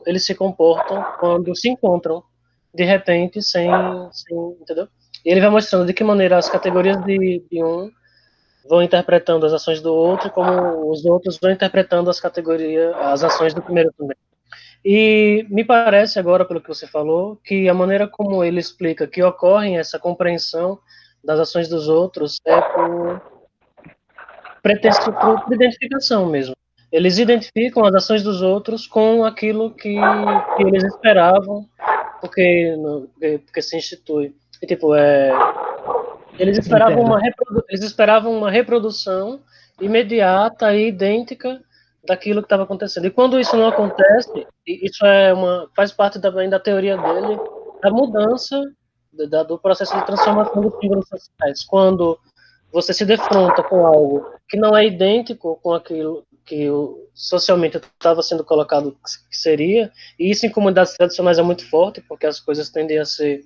S2: eles se comportam quando se encontram de repente entendeu? E ele vai mostrando de que maneira as categorias de um vão interpretando as ações do outro, como os outros vão interpretando as ações do primeiro também. E me parece agora, pelo que você falou, que a maneira como ele explica que ocorre essa compreensão das ações dos outros é por pretexto, por identificação mesmo. Eles identificam as ações dos outros com aquilo que eles esperavam, porque se institui. E, tipo,
S1: Entendo.
S2: eles esperavam uma reprodução imediata e idêntica daquilo que estava acontecendo. E quando isso não acontece, isso faz parte também da teoria dele, da mudança do processo de transformação dos símbolos sociais. Quando você se defronta com algo que não é idêntico com aquilo que socialmente estava sendo colocado que seria, e isso em comunidades tradicionais é muito forte, porque as coisas tendem a ser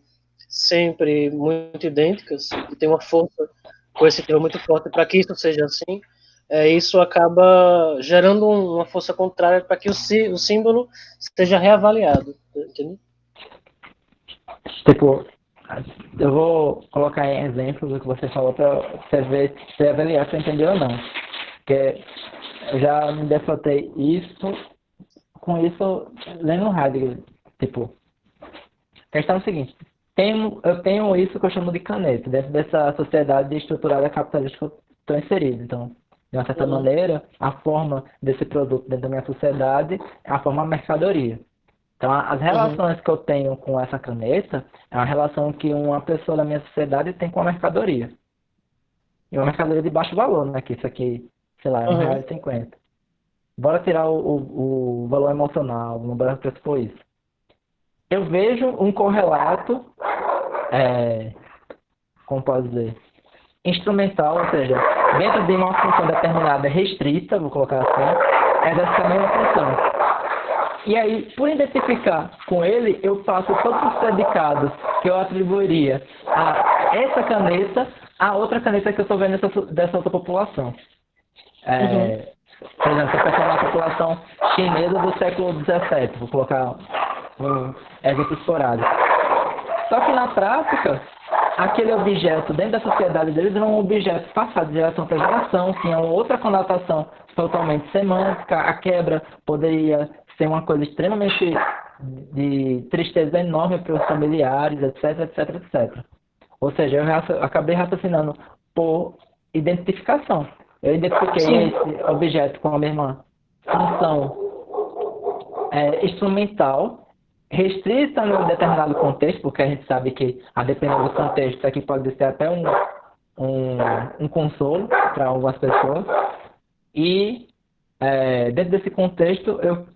S2: sempre muito idênticas e tem uma força coercitiva muito forte para que isso seja assim, isso acaba gerando uma força contrária para que o símbolo seja reavaliado, entendeu?
S1: Tipo, eu vou colocar em exemplos o que você falou para você ver se avaliar se entendeu ou não. Porque eu já me defrontei com isso lendo Heidegger. Tipo, a questão é o seguinte, eu tenho isso que eu chamo de caneta, dentro dessa sociedade estruturada capitalista que eu estou inserido. Então, de uma certa
S2: Uhum,
S1: maneira, a forma desse produto dentro da minha sociedade é a forma mercadoria. Então, as
S2: uhum,
S1: relações que eu tenho com essa caneta é uma relação que uma pessoa da minha sociedade tem com a mercadoria. E uma mercadoria de baixo valor, né? Que isso aqui, sei lá, é um real
S2: uhum,
S1: e cinquenta. Bora tirar o valor emocional, não bora pressupor isso. Eu vejo um correlato, é, como posso dizer, instrumental, ou seja, dentro de uma função determinada restrita, vou colocar assim, exerce a mesma função. E aí, por identificar com ele, eu passo todos os predicados que eu atribuiria a essa caneta a outra caneta que eu estou vendo dessa outra população.
S2: uhum,
S1: É, por exemplo, se eu pensar na população chinesa do século XVII, vou colocar um exemplo esporádico. Só que na prática, aquele objeto dentro da sociedade deles era um objeto passado de geração para geração, tinha uma outra conotação totalmente semântica, a quebra poderia ser uma coisa extremamente de tristeza enorme para os familiares, etc, etc, etc. Ou seja, acabei raciocinando por identificação. Eu identifiquei
S2: sim,
S1: esse objeto com a mesma função instrumental, restrita em um determinado contexto, porque a gente sabe que, a depender do contexto, isso aqui pode ser até um consolo para algumas pessoas. E, dentro desse contexto, eu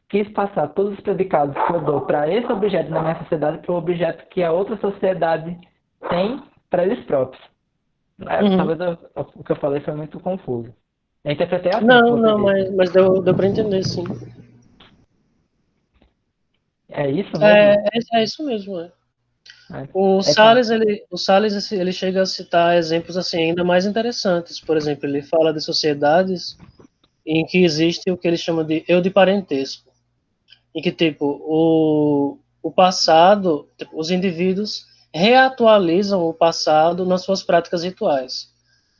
S1: quis passar todos os predicados que eu dou para esse objeto na minha sociedade para o objeto que a outra sociedade tem para eles próprios.
S2: uhum.
S1: Talvez o que eu falei foi muito confuso. Eu interpretei assim que
S2: Não,
S1: você
S2: não,
S1: disse.
S2: mas deu para entender, sim.
S1: É isso
S2: É,
S1: mesmo?
S2: é isso mesmo, é.
S1: Então,
S2: O Salles, ele chega a citar exemplos assim ainda mais interessantes. Por exemplo, ele fala de sociedades em que existe o que ele chama de eu de parentesco, em que tipo o passado, tipo, os indivíduos reatualizam o passado nas suas práticas rituais.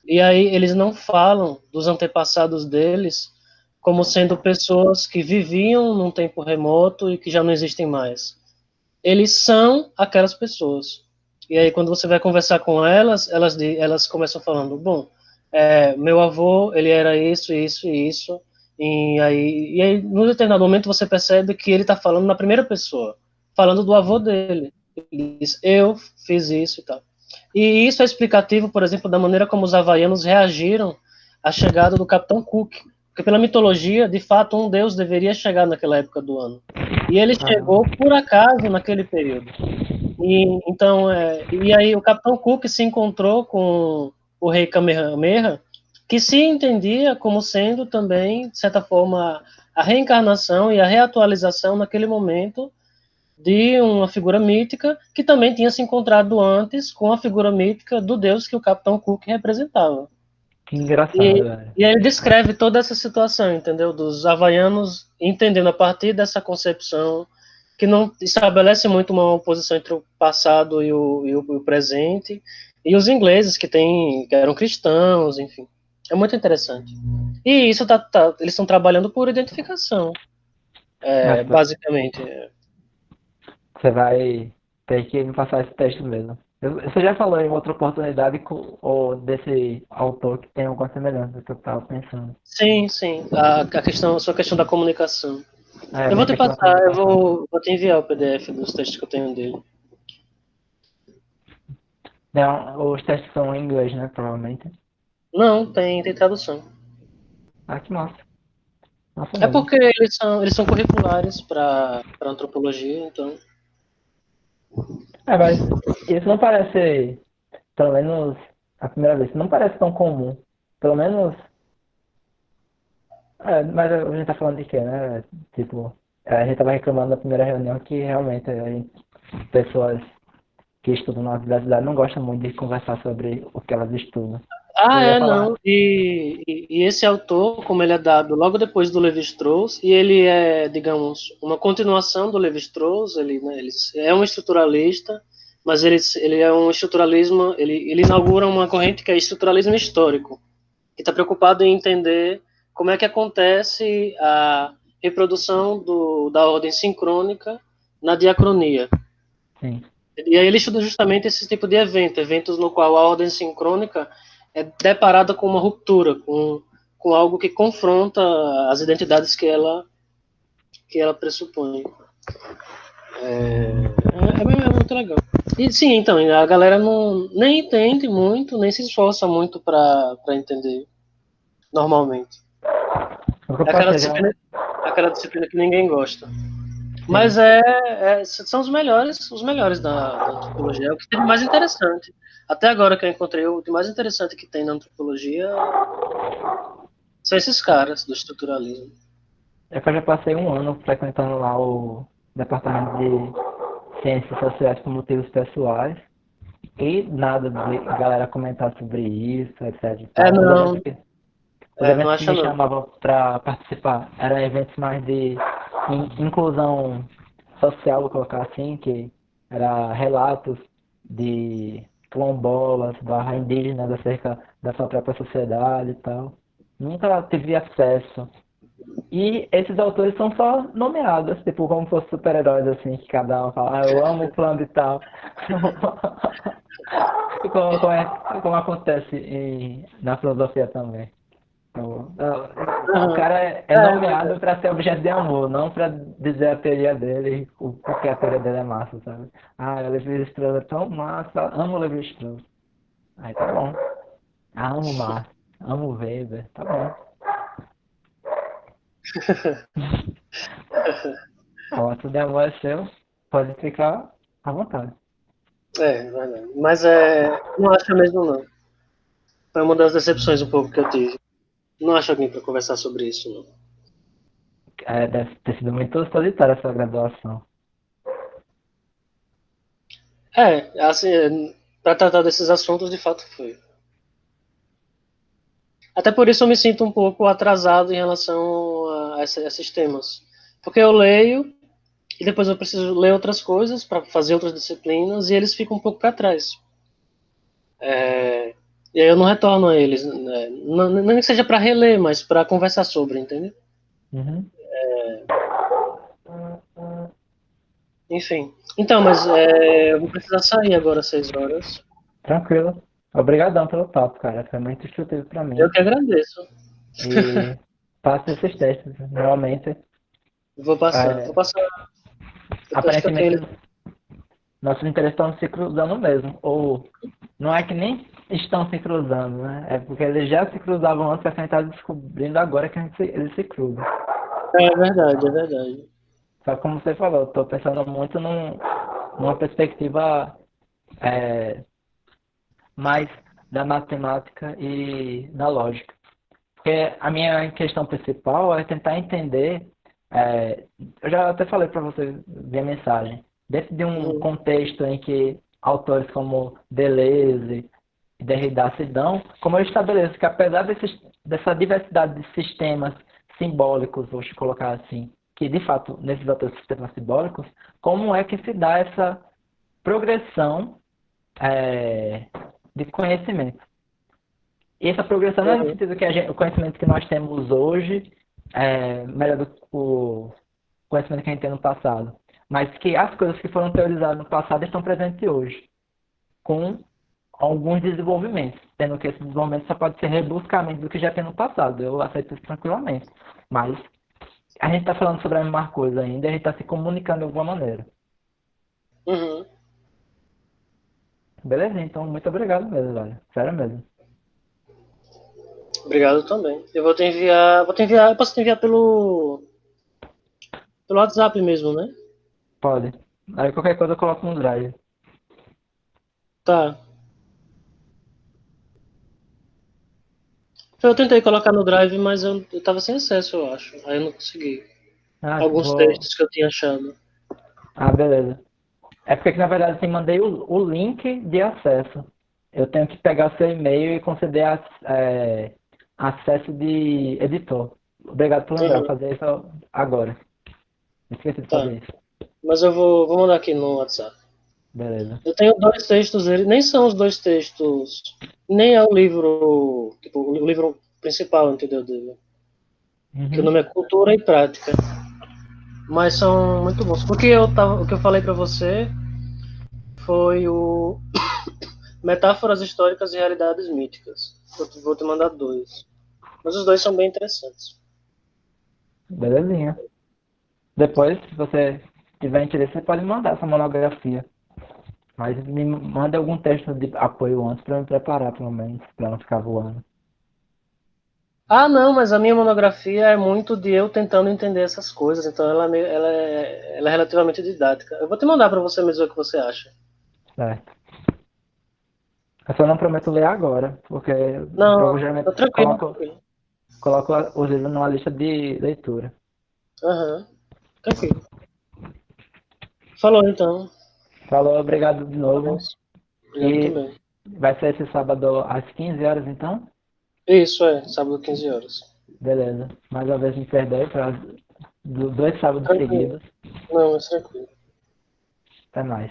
S2: E aí eles não falam dos antepassados deles como sendo pessoas que viviam num tempo remoto e que já não existem mais. Eles são aquelas pessoas. E aí, quando você vai conversar com elas, elas começam falando: bom, meu avô, ele era isso, isso e isso. E aí, num determinado momento, você percebe que ele está falando na primeira pessoa, falando do avô dele. Ele diz: eu fiz isso e tal. E isso é explicativo, por exemplo, da maneira como os havaianos reagiram à chegada do Capitão Cook. Porque, pela mitologia, de fato, um deus deveria chegar naquela época do ano. E ele chegou por acaso naquele período. E aí o Capitão Cook se encontrou com o rei Kamehameha, que se entendia como sendo também, de certa forma, a reencarnação e a reatualização naquele momento de uma figura mítica que também tinha se encontrado antes com a figura mítica do deus que o Capitão Cook representava.
S1: que engraçado,
S2: E,
S1: velho.
S2: e aí ele descreve toda essa situação, entendeu? Dos havaianos entendendo a partir dessa concepção que não estabelece muito uma oposição entre o passado e o presente, e os ingleses que eram cristãos, enfim. É muito interessante. E isso eles estão trabalhando por identificação,
S1: Mas
S2: basicamente.
S1: você vai ter que me passar esse texto mesmo. Você já falou em outra oportunidade ou desse autor que tem alguma semelhança que eu estava pensando.
S2: Sim, sim. A sua questão da comunicação.
S1: É, a
S2: Eu vou
S1: minha
S2: te
S1: questão da
S2: passar,
S1: comunicação.
S2: vou te enviar o PDF dos textos que eu tenho dele.
S1: Não, os textos são em inglês, né? Provavelmente.
S2: Não, tem tradução.
S1: Ah, que massa. Massa
S2: É
S1: mesmo.
S2: porque eles são curriculares para antropologia, então.
S1: Mas isso não parece, pelo menos a primeira vez, não parece tão comum. Pelo menos. Mas a gente tá falando de quê, né? Tipo, a gente tava reclamando na primeira reunião que realmente pessoas que estudam na universidade não gostam muito de conversar sobre o que elas estudam.
S2: Ah,
S1: Eu ia
S2: é,
S1: falar.
S2: não. E esse autor, como ele é dado logo depois do Levi-Strauss, e ele é, digamos, uma continuação do Levi-Strauss, ele, né, ele é um estruturalista, mas ele é um estruturalismo, ele inaugura uma corrente que é estruturalismo histórico, que está preocupado em entender como é que acontece a reprodução da ordem sincrônica na diacronia.
S1: Sim.
S2: E aí ele estuda justamente esse tipo de evento, eventos no qual a ordem sincrônica é deparada com uma ruptura, com algo que confronta as identidades que ela pressupõe. É muito legal. E sim, então, a galera não nem entende muito, nem se esforça muito para entender normalmente.
S1: O que eu
S2: É
S1: posso dizer,
S2: aquela disciplina que ninguém gosta. Mas
S1: sim.
S2: são os melhores da antropologia. É o que tem de mais interessante. Até agora que eu encontrei, o de mais interessante que tem na antropologia são esses caras do estruturalismo.
S1: É que eu já passei um ano frequentando lá o departamento de ciências sociais por motivos pessoais. E nada de galera comentar sobre isso, etc e
S2: É,
S1: tal.
S2: não,
S1: Os
S2: não
S1: eventos que
S2: acha
S1: me
S2: não.
S1: chamavam para participar eram eventos mais de inclusão social, vou colocar assim, que era relatos de quilombolas, barra indígenas acerca da sua própria sociedade e tal. Nunca tive acesso. E esses autores são só nomeados, tipo, como se fossem super-heróis, assim, que cada um fala, ah, eu amo o fulano e tal. Como acontece na filosofia também. O
S2: Uhum.
S1: cara é
S2: É verdade.
S1: nomeado para ser objeto de amor, não para dizer a teoria dele, porque a teoria dele é massa, sabe? Ah, o Levi Strauss é tão massa, amo o Levi Strauss. Aí tá bom. Amo Marx, amo Weber, tá bom. O ato de amor é seu, pode ficar à vontade.
S2: Verdade. Mas não acho mesmo não. Foi uma das decepções um pouco que eu tive. Não acho alguém para conversar sobre isso, não.
S1: É, deve ter sido muito solitária essa graduação.
S2: Assim, para tratar desses assuntos, de fato foi. Até por isso eu me sinto um pouco atrasado em relação a esses temas. Porque eu leio e depois eu preciso ler outras coisas para fazer outras disciplinas e eles ficam um pouco para trás. É, e aí eu não retorno a eles, né? Nem que seja para reler, mas para conversar sobre, entendeu?
S1: Uhum.
S2: Enfim. Então, mas eu vou precisar sair agora às 6 horas.
S1: Tranquilo. Obrigadão pelo papo, cara. Foi muito instrutivo pra
S2: Eu
S1: mim.
S2: que agradeço.
S1: E faço esses testes. Normalmente,
S2: Vou passar. Vou
S1: é,
S2: passar. Eu acho que eu
S1: aparentemente,
S2: tenho.
S1: nossos interesses estão se cruzando mesmo. Ou não é que nem estão se cruzando, né? É porque eles já se cruzavam antes, que a gente está descobrindo agora que eles se cruzam.
S2: É verdade, é verdade.
S1: Só que como você falou, eu estou pensando muito numa perspectiva é, mais da matemática e da lógica. Porque a minha questão principal é tentar entender. Eu já até falei para você via mensagem. Dentro de um
S2: Uhum.
S1: contexto em que autores como Deleuze e Derrida se dão, como eu estabeleço que apesar dessa diversidade de sistemas simbólicos, vou te colocar assim, que de fato nesses outros sistemas simbólicos, como é que se dá essa progressão é, de conhecimento? E essa progressão não é no
S2: Uhum.
S1: sentido que o conhecimento que nós temos hoje é melhor do que o conhecimento que a gente tem no passado, mas que as coisas que foram teorizadas no passado estão presentes hoje, com alguns desenvolvimentos, sendo que esse desenvolvimento só pode ser rebuscamento do que já tem no passado. Eu aceito isso tranquilamente. Mas a gente está falando sobre a mesma coisa ainda, e a gente está se comunicando de alguma maneira.
S2: Uhum.
S1: Beleza? Então, muito obrigado mesmo, velho. Sério mesmo.
S2: Obrigado também. Eu vou te enviar. Eu posso te enviar pelo WhatsApp mesmo, né?
S1: Pode. Aí qualquer coisa eu coloco no drive.
S2: Tá. Eu tentei colocar no Drive, mas eu tava sem acesso, eu acho. Aí eu não consegui.
S1: Ah,
S2: Alguns
S1: vou.
S2: textos que eu tinha achado.
S1: Ah, beleza. É porque, na verdade, eu mandei o link de acesso. eu tenho que pegar o seu e-mail e conceder acesso de editor. Obrigado por lembrar, vou
S2: Aham,
S1: fazer isso agora. Esqueci de
S2: tá.
S1: fazer isso.
S2: Mas eu vou mandar aqui no WhatsApp.
S1: Beleza.
S2: Eu tenho dois textos, eles nem são os dois textos, nem é o livro, tipo, o livro principal, entendeu? Dele. Que o
S1: Uhum.
S2: nome é Cultura e Prática. Mas são muito bons. O que eu falei para você foi o Metáforas Históricas e Realidades Míticas. Eu vou te mandar dois. Mas os dois são bem interessantes.
S1: Belezinha. Depois, se você tiver interesse, você pode mandar essa monografia. Mas me manda algum texto de apoio antes para me preparar, pelo menos, para não ficar voando.
S2: Ah, não, mas a minha monografia é muito de eu tentando entender essas coisas, então ela é relativamente didática. Eu vou te mandar para você mesmo ver o que você acha.
S1: Certo. Eu só não prometo ler agora, porque eu
S2: Não,
S1: geralmente
S2: tá tranquilo, tranquilo.
S1: coloco os livros numa lista de leitura.
S2: Aham, tranquilo. Falou então.
S1: Falou, obrigado de novo.
S2: Abraço. Obrigado
S1: E
S2: também.
S1: vai ser esse sábado às 15 horas, então?
S2: Isso é, sábado 15 horas.
S1: Beleza. Mais uma vez me perdoe para dois sábados
S2: Tranquilo.
S1: seguidos.
S2: Não, mas tranquilo.
S1: Até mais.